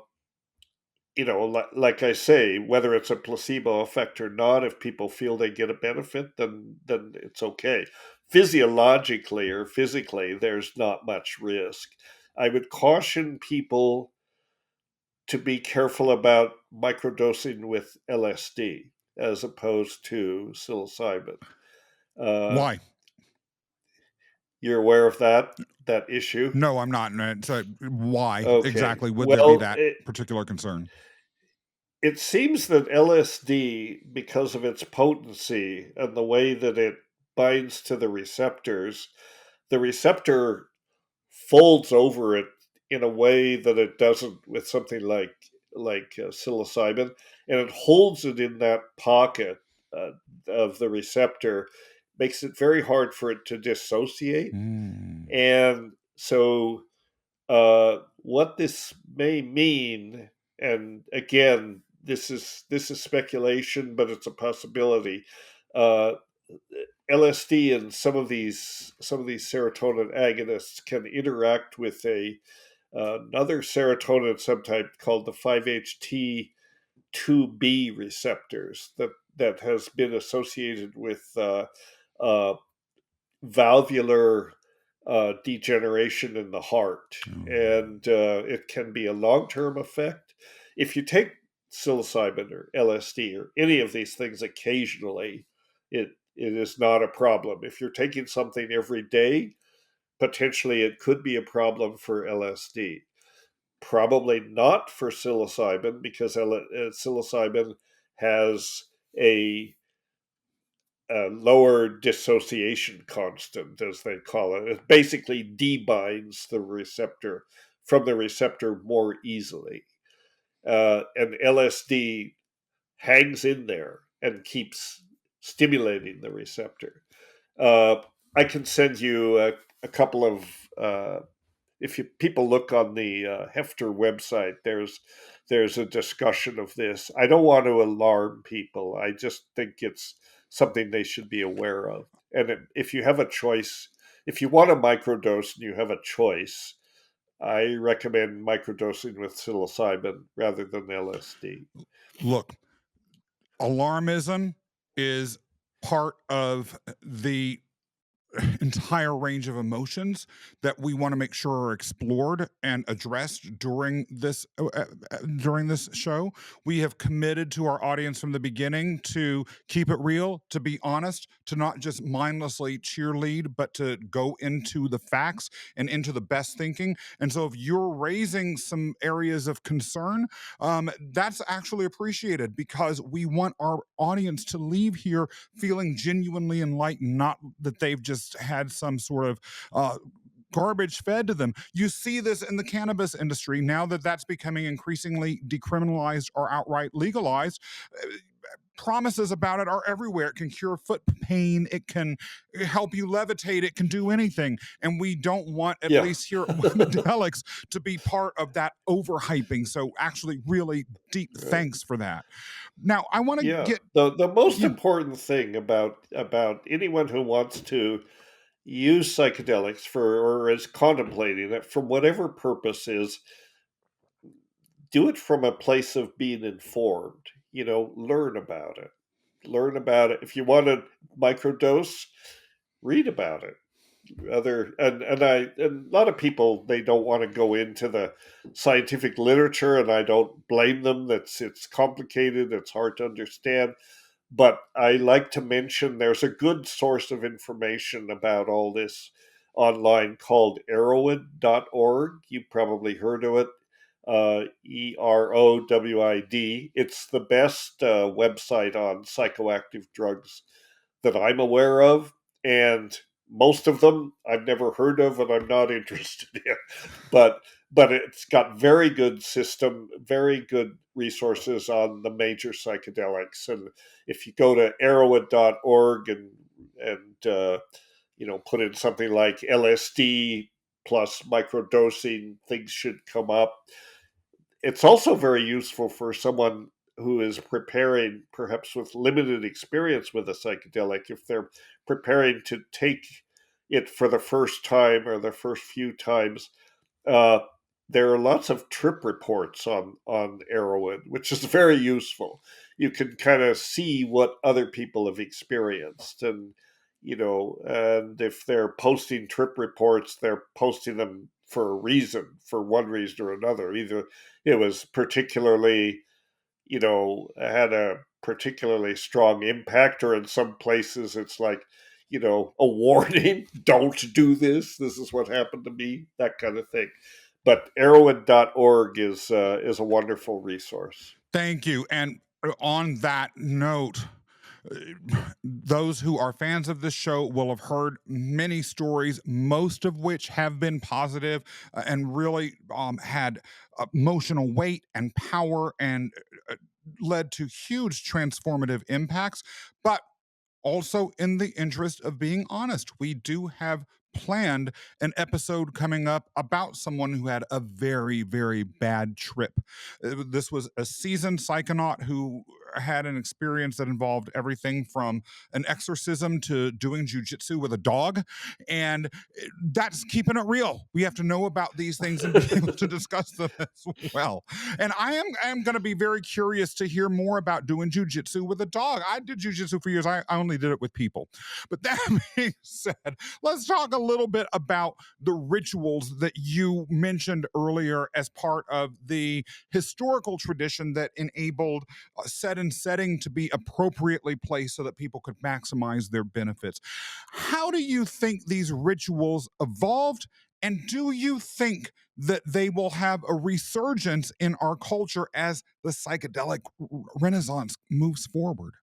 like I say, whether it's a placebo effect or not, if people feel they get a benefit, then it's okay. Physiologically or physically, there's not much risk. I would caution people to be careful about microdosing with LSD as opposed to psilocybin. Uh, Why? you're aware of that issue? No, I'm not. So why Okay. exactly would there be Well, that particular concern? it seems that LSD, because of its potency and the way that it binds to the receptor folds over it in a way that it doesn't with something like psilocybin, and it holds it in that pocket uh, of the receptor, makes it very hard for it to dissociate, Mm. and so what this may mean, and again, this is speculation, but it's a possibility. Uh, LSD and some of these serotonin agonists can interact with another serotonin subtype called the 5-HT2B receptors that has been associated with uh, valvular degeneration in the heart, Oh. and it can be a long-term effect. If you take psilocybin or LSD or any of these things occasionally, it is not a problem. If you're taking something every day, potentially it could be a problem for LSD. Probably not for psilocybin because psilocybin has a lower dissociation constant, as they call it. It basically debinds the receptor from the receptor more easily. And LSD hangs in there and keeps stimulating the receptor. Uh, I can send you a couple of if you people look on the Hefter website, there's a discussion of this. I don't want to alarm people. I just think it's something they should be aware of. And if you have a choice, if you want a microdose and you have a choice, I recommend microdosing with psilocybin rather than LSD. Look, alarmism is part of the entire range of emotions that we want to make sure are explored and addressed during this show. We have committed to our audience from the beginning to keep it real, to be honest, to not just mindlessly cheerlead, but to go into the facts and into the best thinking. And so, if you're raising some areas of concern, that's actually appreciated because we want our audience to leave here feeling genuinely enlightened, not that they've just had some sort of garbage fed to them. You see this in the cannabis industry now that that's becoming increasingly decriminalized or outright legalized. promises about it are everywhere. It can cure foot pain, it can help you levitate, it can do anything. And we don't want, at Yeah. least here at Webdelics, to be part of that overhyping. So, actually, really deep Right. thanks for that. Now, I want to Yeah. get, The most yeah, important thing about anyone who wants to use psychedelics for or is contemplating it from whatever purpose is, do it from a place of being informed. Learn about it. Learn about it. If you want to microdose, read about it. And a lot of people, they don't want to go into the scientific literature, and I don't blame them. It's complicated, it's hard to understand. But I like to mention there's a good source of information about all this online called erowid.org. You probably heard of it. EROWID. It's the best website on psychoactive drugs that I'm aware of. And most of them I've never heard of and I'm not interested in. But it's got very good system, very good resources on the major psychedelics. And if you go to erowid.org and put in something like LSD plus microdosing, things should come up. It's also very useful for someone who is preparing, perhaps with limited experience with a psychedelic, if they're preparing to take it for the first time or the first few times. uh, there are lots of trip reports on Erowid, which is very useful. You can kind of see what other people have experienced, and if they're posting trip reports, they're posting them for a reason, for one reason or another. Either it was particularly, had a particularly strong impact, or in some places it's like, a warning, don't do this. This is what happened to me, that kind of thing. But Erowid.org is a wonderful resource. thank you. And on that note, those who are fans of this show will have heard many stories, most of which have been positive, and really had emotional weight and power and led to huge transformative impacts. But also, in the interest of being honest, we do have planned an episode coming up about someone who had a very, very bad trip. This was a seasoned psychonaut who had an experience that involved everything from an exorcism to doing jujitsu with a dog. And that's keeping it real. We have to know about these things and be able to discuss them as well. And I am going to be very curious to hear more about doing jujitsu with a dog. I did jujitsu for years. I only did it with people. But that being said, let's talk a little bit about the rituals that you mentioned earlier as part of the historical tradition that enabled set and setting to be appropriately placed so that people could maximize their benefits. How do you think these rituals evolved? And do you think that they will have a resurgence in our culture as the psychedelic renaissance moves forward?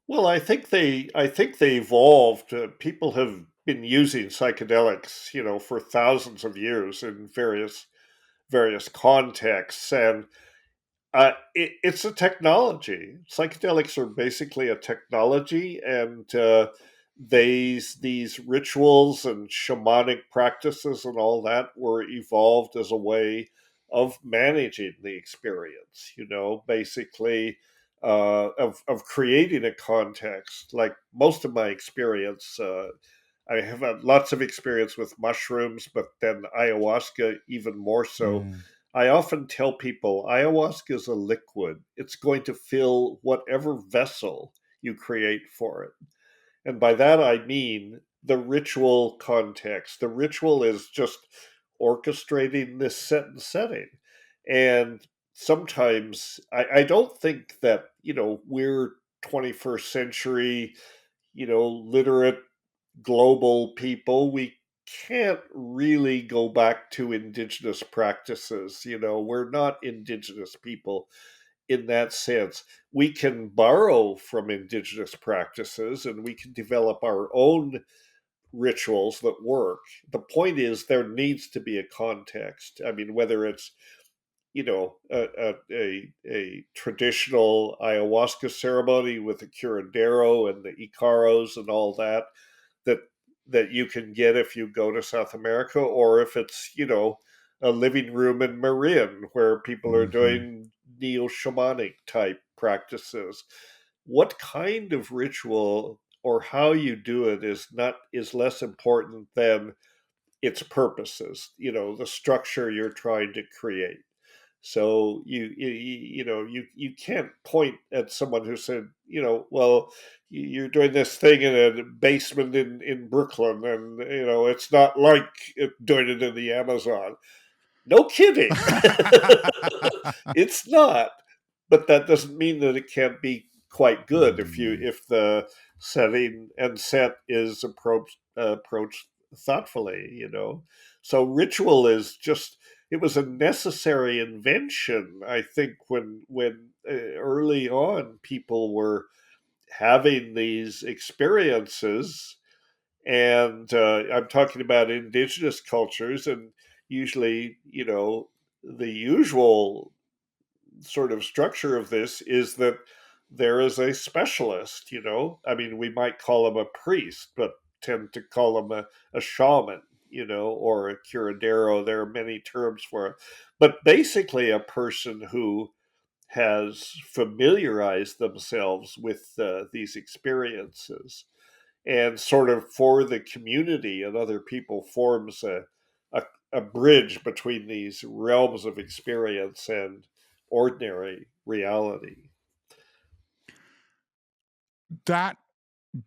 Well, I think they evolved. People have been using psychedelics, for thousands of years in various contexts, and it's a technology. Psychedelics are basically a technology, and these rituals and shamanic practices and all that were evolved as a way of managing the experience. Basically, of creating a context. Like most of my experience, I have had lots of experience with mushrooms, but then ayahuasca even more so. Mm. I often tell people ayahuasca is a liquid. It's going to fill whatever vessel you create for it. And by that I mean the ritual context. The ritual is just orchestrating this set and setting. And sometimes I don't think that, we're 21st century, literate global people. We can't really go back to indigenous practices. We're not indigenous people in that sense. We can borrow from indigenous practices and we can develop our own rituals that work. The point is, there needs to be a context. I mean, whether it's a traditional ayahuasca ceremony with the curandero and the icaros and all that that you can get if you go to South America, or if it's a living room in Marin where people are Hmm. doing neo shamanic type practices. What kind of ritual or how you do it is less important than its purposes, the structure you're trying to create. So you can't point at someone who said, well, you're doing this thing in a basement in Brooklyn, and it's not like doing it in the Amazon. No kidding. It's not, but that doesn't mean that it can't be quite good Mm. if the setting and set is approached thoughtfully. So ritual is just, it was a necessary invention, I think, when early on people were having these experiences. And I'm talking about indigenous cultures, and usually, the usual sort of structure of this is that there is a specialist. I mean, we might call him a priest, but tend to call him a shaman, or a curandero. There are many terms for it, but basically a person who has familiarized themselves with these experiences, and sort of for the community and other people forms a, a bridge between these realms of experience and ordinary reality. That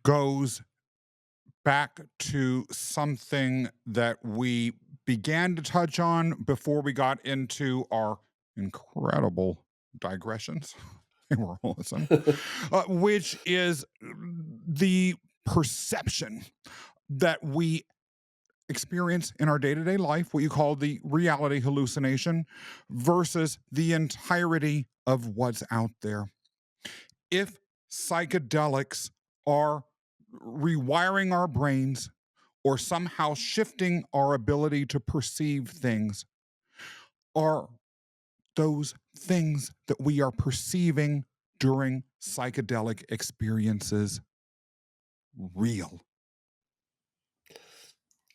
goes back to something that we began to touch on before we got into our incredible digressions. They were awesome. Which is the perception that we experience in our day to day life, what you call the reality hallucination, versus the entirety of what's out there. If psychedelics are rewiring our brains or somehow shifting our ability to perceive things, are those things that we are perceiving during psychedelic experiences real?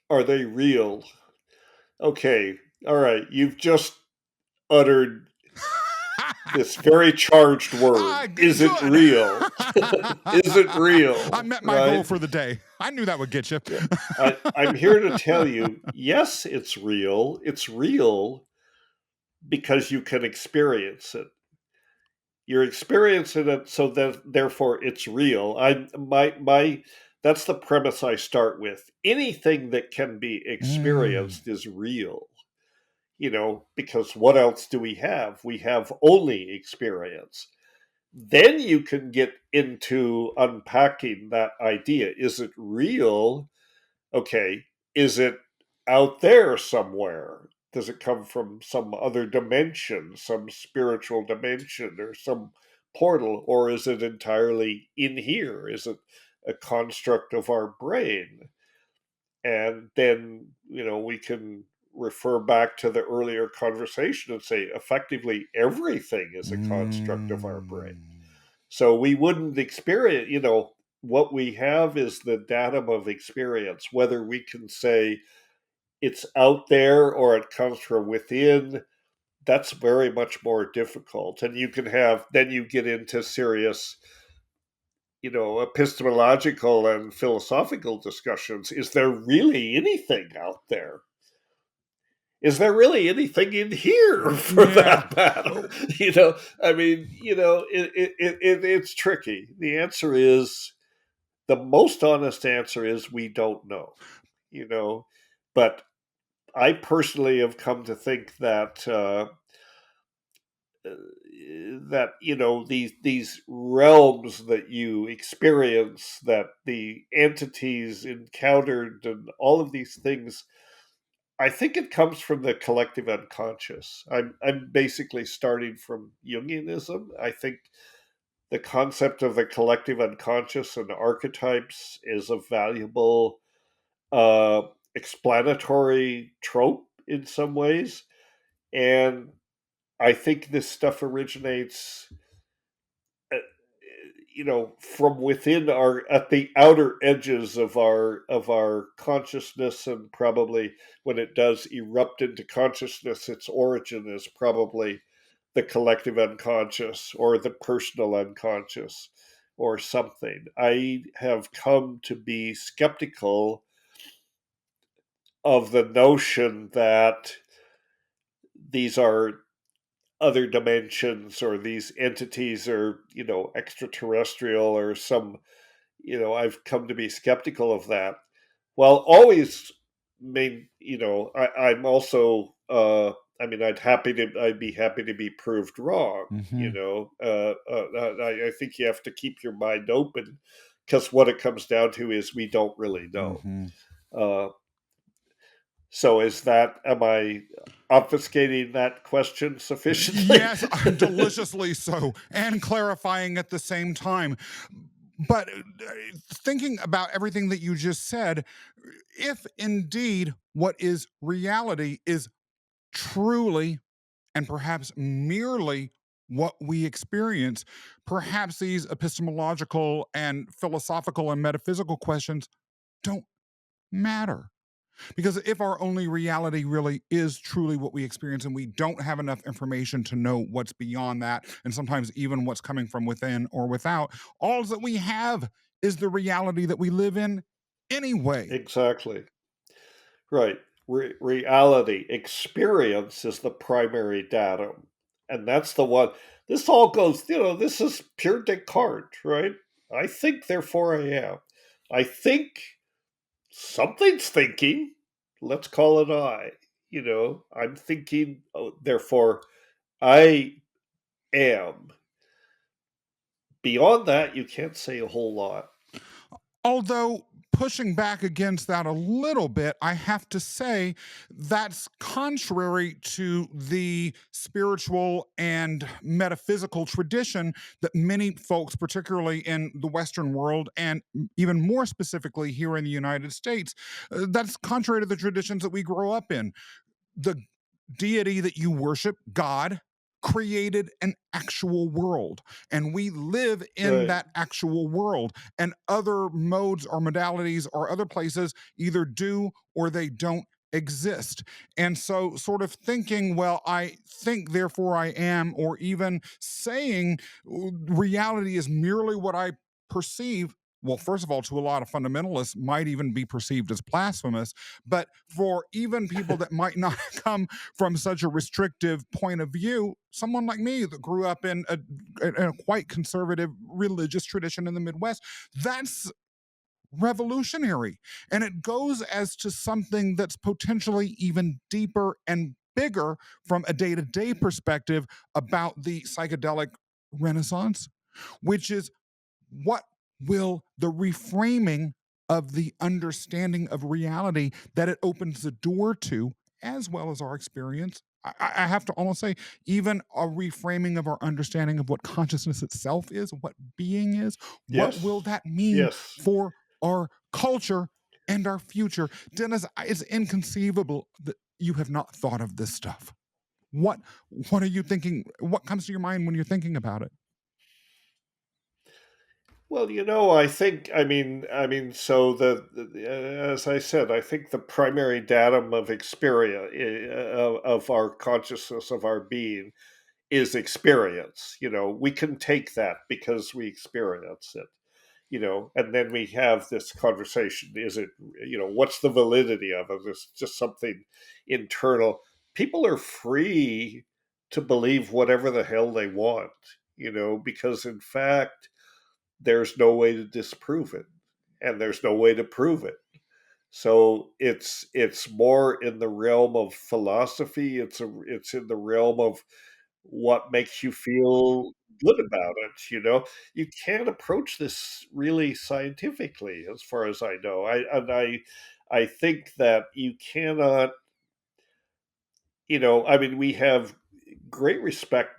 Are they real? Okay, all right. You've just uttered this very charged word. Is it Good. real? Is it I real? met my goal Right? for the day. I knew that would get you. Yeah. I'm here to tell you, yes, it's real. It's real because you can experience it. You're experiencing it, so that therefore it's real. My that's the premise I start with. Anything that can be Mm. experienced is real. Because what else do we have? We have only experience. Then you can get into unpacking that idea. Is it real? Okay, is it out there somewhere? Does it come from some other dimension, some spiritual dimension, or some portal? Or is it entirely in here? Is it a construct of our brain? And then, we can refer back to the earlier conversation and say, effectively, everything is a construct of our brain. Mm. So we wouldn't experience, what we have is the datum of experience. Whether we can say it's out there or it comes from within, that's very much more difficult. And then you get into serious, epistemological and philosophical discussions. Is there really anything out there? Is there really anything in here for Yeah. that matter? I mean, it's tricky. The most honest answer is we don't know, you know, but I personally have come to think that these realms that you experience, that the entities encountered, and all of these things, I think it comes from the collective unconscious. I'm basically starting from Jungianism. I think the concept of the collective unconscious and archetypes is a valuable uh, explanatory trope in some ways, and I think this stuff originates, uh, from within our at the outer edges of our consciousness, and probably when it does erupt into consciousness, its origin is probably the collective unconscious or the personal unconscious or something. I have come to be skeptical of the notion that these are other dimensions, or these entities are, extraterrestrial or some, I've come to be skeptical of that. While always I'm also, I'd be happy to be proved wrong. Hmm. I think you have to keep your mind open, because what it comes down to is we don't really know. Hmm. Uh, so am I obfuscating that question sufficiently? Yes, deliciously so, and clarifying at the same time. But thinking about everything that you just said, if indeed what is reality is truly and perhaps merely what we experience, perhaps these epistemological and philosophical and metaphysical questions don't matter. Because if our only reality really is truly what we experience and we don't have enough information to know what's beyond that, and sometimes even what's coming from within or without, all that we have is the reality that we live in anyway. Exactly. Right. Reality, experience is the primary datum. And that's the one. This all goes, this is pure Descartes, right? I think, therefore I am. I think, something's thinking. Let's call it I. I'm thinking, oh, therefore I am. Beyond that, you can't say a whole lot. Although, pushing back against that a little bit, I have to say that's contrary to the spiritual and metaphysical tradition that many folks, particularly in the Western world and even more specifically here in the United States, that's contrary to the traditions that we grow up in. The deity that you worship, God, created an actual world, and we live in Right. that actual world. And other modes or modalities or other places either do or they don't exist. And so, sort of thinking, well, I think, therefore I am, or even saying reality is merely what I perceive, well, first of all, to a lot of fundamentalists, might even be perceived as blasphemous. But for even people that might not come from such a restrictive point of view, someone like me that grew up in a quite conservative religious tradition in the Midwest, that's revolutionary. And it goes as to something that's potentially even deeper and bigger from a day to day perspective about the psychedelic renaissance, which is what will the reframing of the understanding of reality that it opens the door to, as well as our experience. I have to almost say, even a reframing of our understanding of what consciousness itself is, what being is, what will Yes. that mean Yes. for our culture and our future? Dennis, it's inconceivable that you have not thought of this stuff. What what are you thinking? What comes to your mind when you're thinking about it? Well, so as I said, I think the primary datum of experience, of our consciousness, of our being, is experience. We can take that because we experience it. And then we have this conversation. Is it, what's the validity of it? It's just something internal. People are free to believe whatever the hell they want, because in fact, there's no way to disprove it, and there's no way to prove it. So it's more in the realm of philosophy. It's in the realm of what makes you feel good about it. You can't approach this really scientifically, as far as I know. I think that you cannot. We have great respect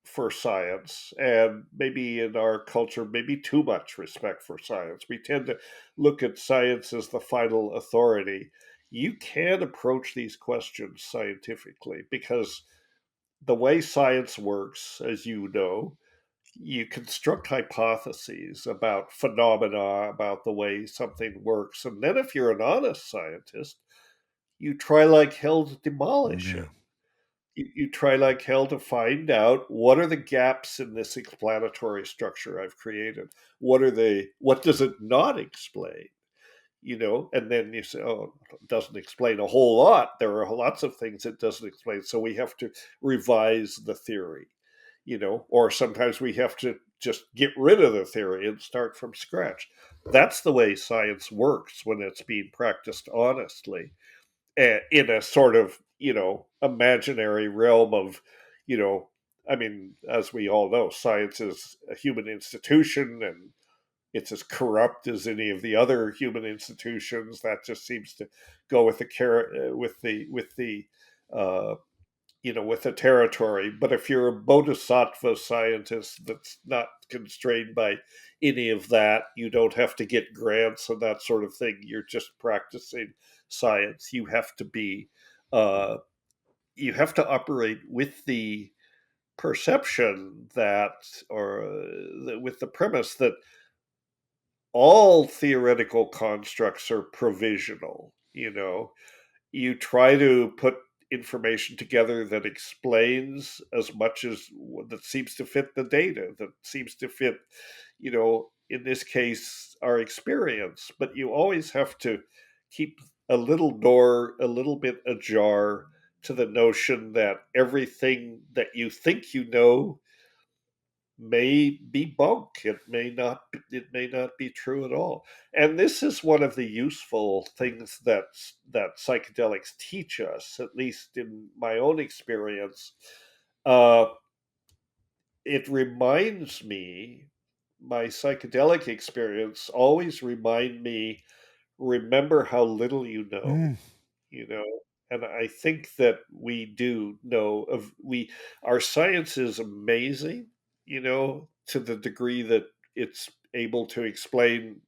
for science, and maybe in our culture, maybe too much respect for science. We tend to look at science as the final authority. You can approach these questions scientifically, because the way science works, as you know, you construct hypotheses about phenomena, about the way something works. And then if you're an honest scientist, you try like hell to demolish Yeah. it. You try like hell to find out what are the gaps in this explanatory structure I've created. What does it not explain? And then you say, oh, it doesn't explain a whole lot. There are lots of things it doesn't explain. So we have to revise the theory, or sometimes we have to just get rid of the theory and start from scratch. That's the way science works when it's being practiced honestly, in a sort of, imaginary realm of, you know, I mean, as we all know, science is a human institution and it's as corrupt as any of the other human institutions. That just seems to go with the uh, with the territory. But if you're a bodhisattva scientist that's not constrained by any of that, you don't have to get grants and that sort of thing. You're just practicing science. Uh, you have to operate with the perception that, or with the premise that all theoretical constructs are provisional. You try to put information together that explains as much as that seems to fit the data, that seems to fit, in this case, our experience. But you always have to keep a little door a little bit ajar to the notion that everything that you think you know may be bunk. It may not be true at all. And this is one of the useful things that psychedelics teach us, at least in my own experience. Uh, it reminds me, my psychedelic experience always remember how little you know, Mm, you know. And I think that we do know our science is amazing, to the degree that it's able to explain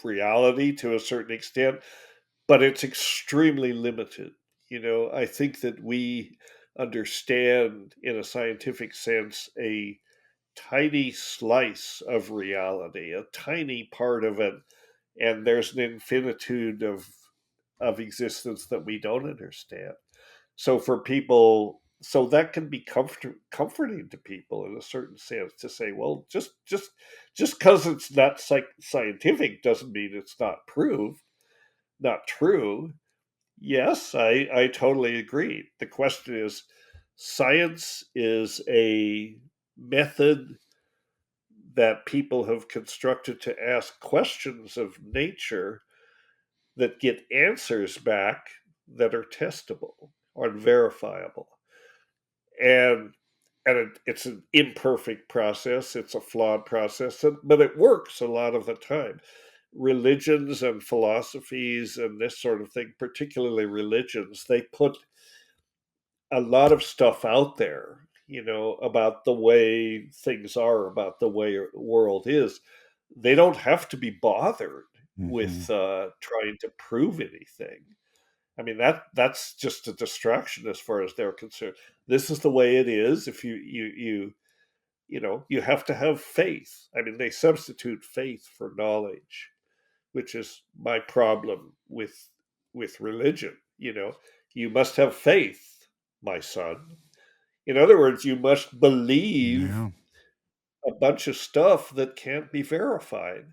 reality to a certain extent, but it's extremely limited. I think that we understand, in a scientific sense, a tiny slice of reality, a tiny part of it, and there's an infinitude of existence that we don't understand. So for people, so that can be comforting to people in a certain sense, to say, well, just because it's not scientific doesn't mean it's not proved, not true. Yes, I totally agree. The question is, science is a method that people have constructed to ask questions of nature that get answers back that are testable or verifiable. And and it's an imperfect process, it's a flawed process, but it works a lot of the time. Religions and philosophies and this sort of thing, particularly religions, they put a lot of stuff out there, about the way things are, about the way the world is. They don't have to be bothered mhm. with trying to prove anything. I mean, that's just a distraction as far as they're concerned. This is the way it is. If you have to have faith. I mean, they substitute faith for knowledge, which is my problem with religion. You must have faith, my son. In other words, you must believe Yeah. a bunch of stuff that can't be verified.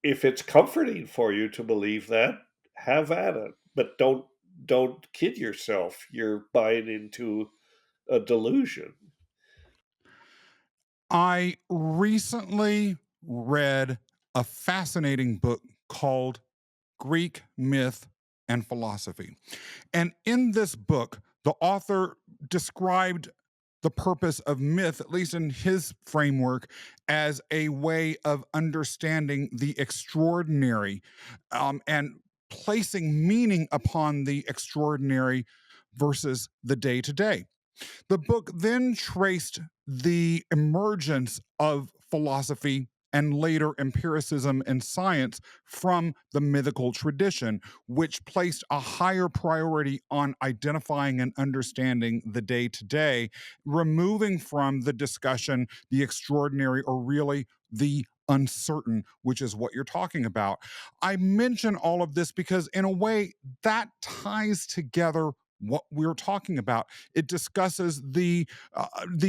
If it's comforting for you to believe that, have at it. But don't kid yourself. You're buying into a delusion. I recently read a fascinating book called Greek Myth and Philosophy. And in this book, the author described the purpose of myth, at least in his framework, as a way of understanding the extraordinary, and placing meaning upon the extraordinary versus the day to day. The book then traced the emergence of philosophy and later empiricism and science from the mythical tradition, which placed a higher priority on identifying and understanding the day to day, removing from the discussion the extraordinary or really the uncertain, which is what you're talking about. I mention all of this because, in a way, that ties together what we're talking about. It discusses the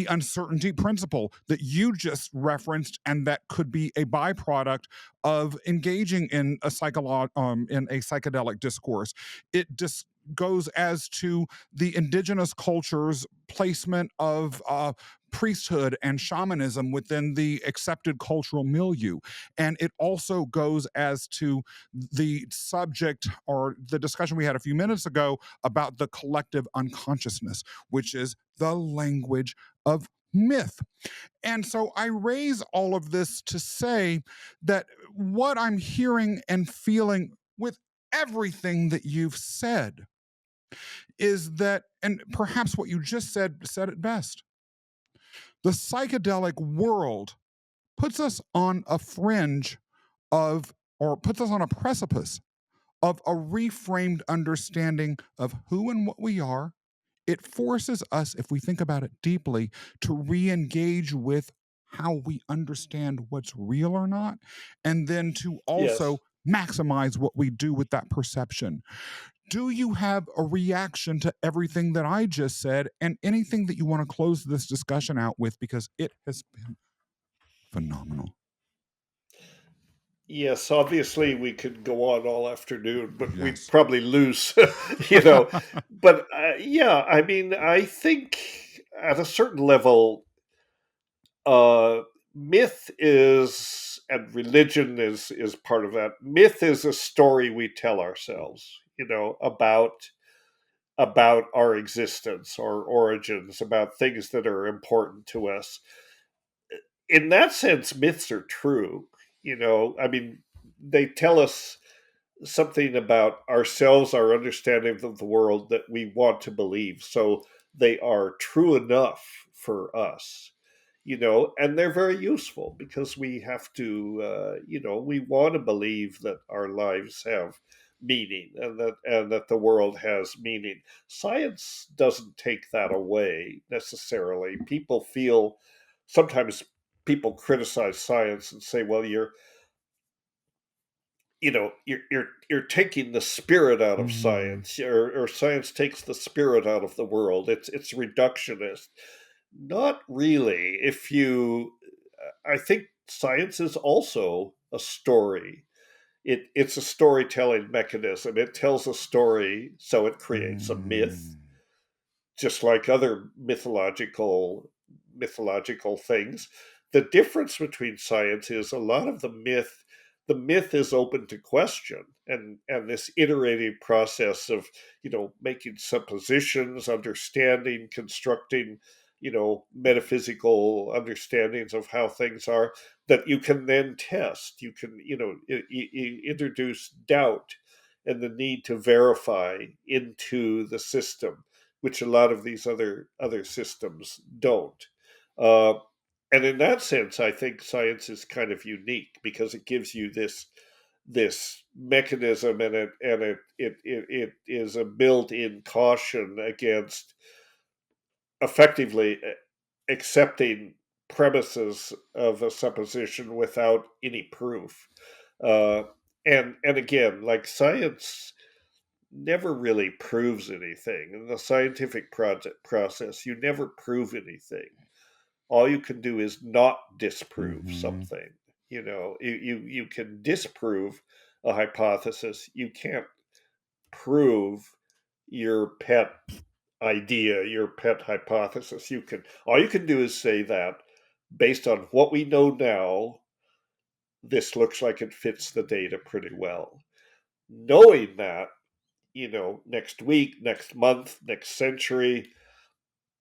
uncertainty principle that you just referenced, and that could be a byproduct of engaging in in a psychedelic discourse. It just goes as to the indigenous culture's placement of priesthood and shamanism within the accepted cultural milieu. And it also goes as to the subject or the discussion we had a few minutes ago about the collective unconsciousness, which is the language of myth. And so I raise all of this to say that what I'm hearing and feeling with everything that you've said is that, and perhaps what you just said it best. The psychedelic world puts us on a fringe of, or puts us on a precipice of a reframed understanding of who and what we are. It forces us, if we think about it deeply, to re engage with how we understand what's real or not, and then to Yes. also maximize what we do with that perception. Do you have a reaction to everything that I just said, and anything that you want to close this discussion out with? Because it has been phenomenal. Yes, obviously we could go on all afternoon, but we'd Yes. probably lose, you know. But yeah, I mean, I think at a certain level, uh, myth is, and religion is part of that. Myth is a story we tell ourselves, about our existence, our origins, about things that are important to us. In that sense, myths are true. I mean, they tell us something about ourselves, our understanding of the world that we want to believe. So they are true enough for us, and they're very useful because we have to, we want to believe that our lives have meaning and that the world has meaning. Science doesn't take that away necessarily. Sometimes people criticize science and say, well, you're taking the spirit out of Mm, science, or science takes the spirit out of the world. It's reductionist. Not really. I think science is also a story. It's a storytelling mechanism. It tells a story, so it creates a myth, mm, just like other mythological things. The difference between science is a lot of the myth is open to question, and this iterative process of making suppositions, understanding, constructing metaphysical understandings of how things are, that you can then test. You can introduce doubt and the need to verify into the system, which a lot of these other systems don't. Uh, and in that sense, I think science is kind of unique because it gives you this mechanism, and it is a built-in caution against effectively accepting premises of a supposition without any proof. Uh, and again, like science never really proves anything. In the scientific process, you never prove anything. All you can do is not disprove mhm, something. You can disprove a hypothesis. You can't prove your pet idea, your pet hypothesis. All you can do is say that based on what we know now, this looks like it fits the data pretty well. Knowing that, next week, next month, next century,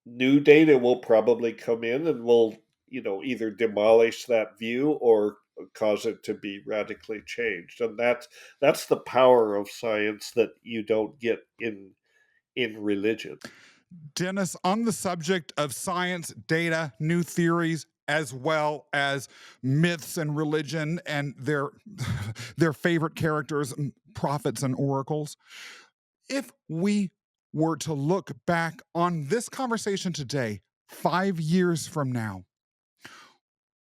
new data will probably come in and will, either demolish that view or cause it to be radically changed. And that's the power of science that you don't get in religion. Dennis, on the subject of science, data, new theories, as well as myths and religion and their their favorite characters, prophets and oracles. If we were to look back on this conversation today, 5 years from now,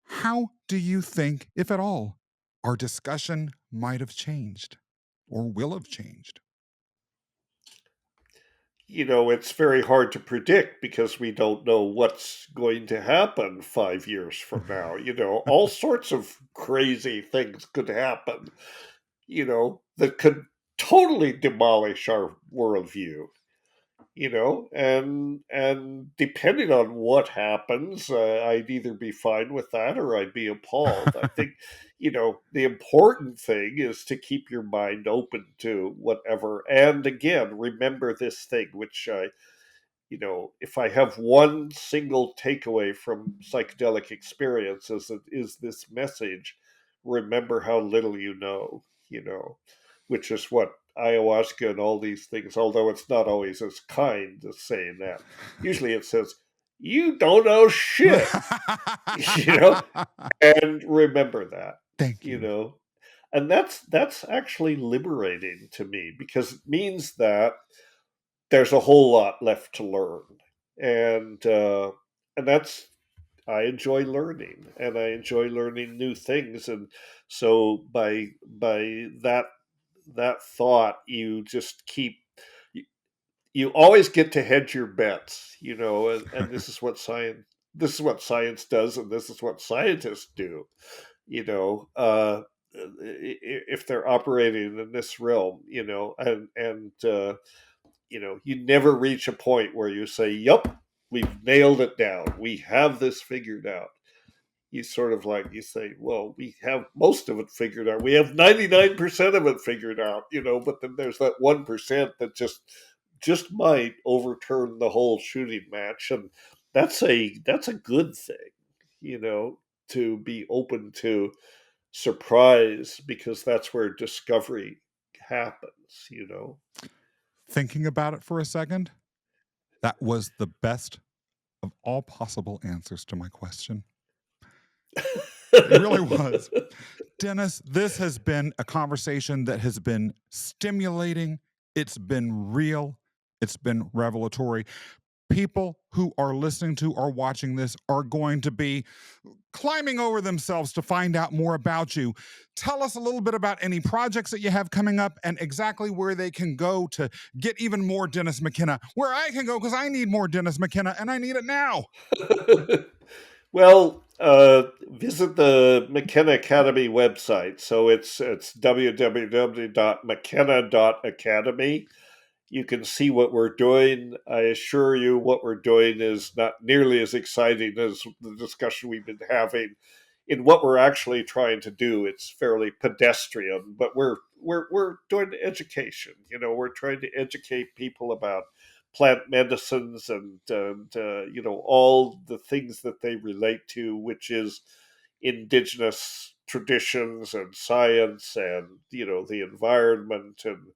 how do you think, if at all, our discussion might have changed or will have changed? It's very hard to predict because we don't know what's going to happen 5 years from now. All sorts of crazy things could happen, that could totally demolish our worldview. And depending on what happens, I'd either be fine with that or I'd be appalled. I think, the important thing is to keep your mind open to whatever. And again, remember this thing, which if I have one single takeaway from psychedelic experiences, it is this message: remember how little you know, which is what ayahuasca and all these things, although it's not always as kind as saying that. Usually it says, you don't know shit, you know, and remember that, Thank you you. know. And that's actually liberating to me because it means that there's a whole lot left to learn, and that's I enjoy learning, and I enjoy learning new things, and so by that thought, you just keep you, you always get to hedge your bets, and this is what science does, and this is what scientists do, if they're operating in this realm, and you never reach a point where you say, "Yup, we've nailed it down. We have this figured out." You sort of like you say, "Well, we have most of it figured out. We have 99% of it figured out, but then there's that 1% that just might overturn the whole shooting match." And that's a good thing, you know, to be open to surprise because that's where. happens. Thinking about it for a second, that was the best of all possible answers to my question. It really was. Dennis, this has been a conversation that has been stimulating. It's been real. It's been revelatory. People who are listening to or watching this are going to be climbing over themselves to find out more about you. Tell us a little bit about any projects that you have coming up and exactly where they can go to get even more Dennis McKenna, where I can go because I need more Dennis McKenna and I need it now. Well, visit the McKenna Academy website. So it's www.mckenna.academy. You can see what we're doing. I assure you, what we're doing is not nearly as exciting as the discussion we've been having. In what we're actually trying to do, it's fairly pedestrian, but we're doing education. We're trying to educate people about plant medicines and all the things that they relate to, which is indigenous traditions and science and the environment and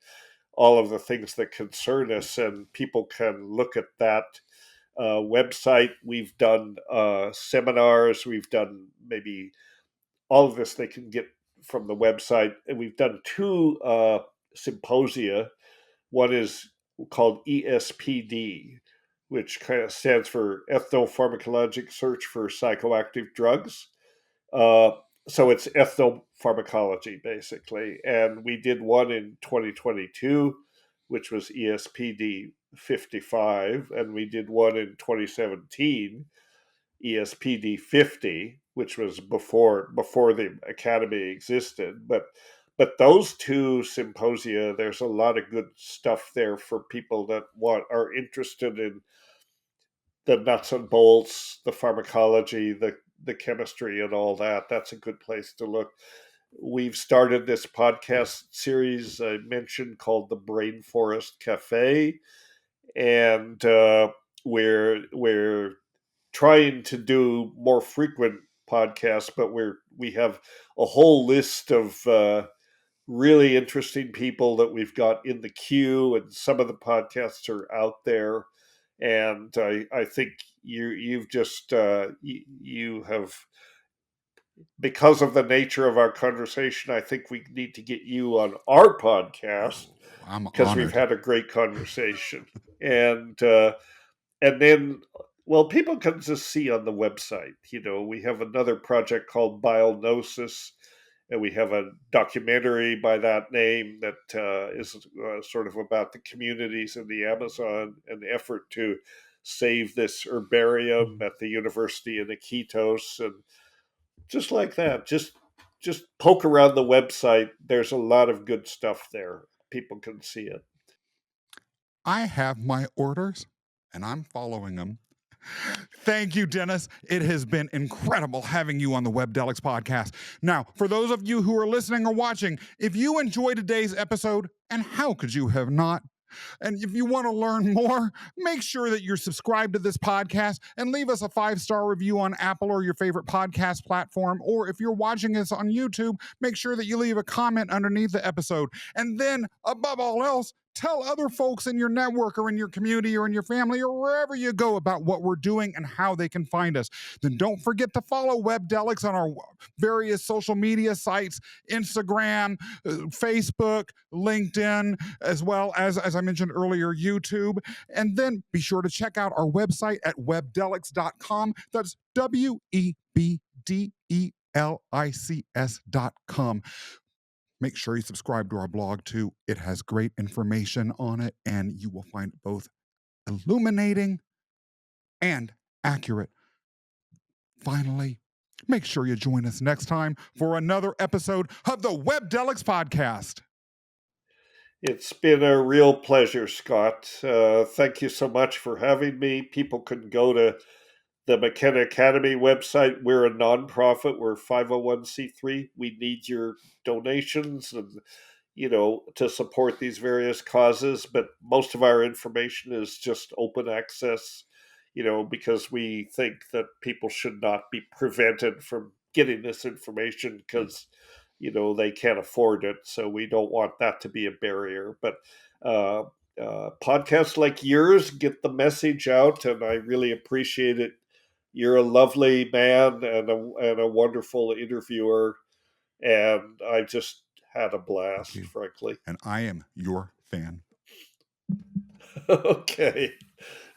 all of the things that concern us, and people can look at that website. We've done seminars, we've done maybe all of this they can get from the website, and we've done two symposia. One is called ESPD, which kind of stands for Ethnopharmacologic Search for Psychoactive Drugs. uh, so it's ethnopharmacology, basically. And we did one in 2022, which was ESPD 55, and we did one in 2017, ESPD 50, which was before the academy existed. But those two symposia, there's a lot of good stuff there for people that are interested in the nuts and bolts, the pharmacology, the chemistry, and all that. That's a good place to look. We've started this podcast series I mentioned called the Brain Forest Cafe, and we're trying to do more frequent podcasts, but we have a whole list of really interesting people that we've got in the queue, and some of the podcasts are out there. And I think you've just you have, because of the nature of our conversation, I think we need to get you on our podcast Oh, I'm because we've honored. had a great conversation. And then, well, people can just see on the website. We have another project called Biognosis, and we have a documentary by that name that is sort of about the communities in the Amazon and the effort to save this herbarium at the University of Iquitos, and just like that. Just poke around the website. There's a lot of good stuff there. People can see it. I have my orders and I'm following them. Thank you, Dennis. It has been incredible having you on the Webdelics podcast. Now, for those of you who are listening or watching, if you enjoyed today's episode, and how could you have not? And if you want to learn more, make sure that you're subscribed to this podcast and leave us a 5-star review on Apple or your favorite podcast platform. Or if you're watching us on YouTube, make sure that you leave a comment underneath the episode. And then, above all else, tell other folks in your network or in your community or in your family or wherever you go about what we're doing and how they can find us. Then don't forget to follow Webdelics on our various social media sites, Instagram, Facebook, LinkedIn, as well as I mentioned earlier, YouTube. And then be sure to check out our website at webdelics.com. That's WEBDELICS.com. Make sure you subscribe to our blog too. It has great information on it, and you will find both illuminating and accurate. Finally, make sure you join us next time for another episode of the Webdelics Podcast. It's been a real pleasure, Scott. Thank you so much for having me. People can go to the McKenna Academy website. We're a nonprofit. We're 501c3. We need your donations and to support these various causes. But most of our information is just open access, because we think that people should not be prevented from getting this information because, they can't afford it. So we don't want that to be a barrier. But uh, podcasts like yours get the message out, and I really appreciate it. You're a lovely man and a wonderful interviewer, and I just had a Thank blast, you. frankly. And I am your fan. Okay.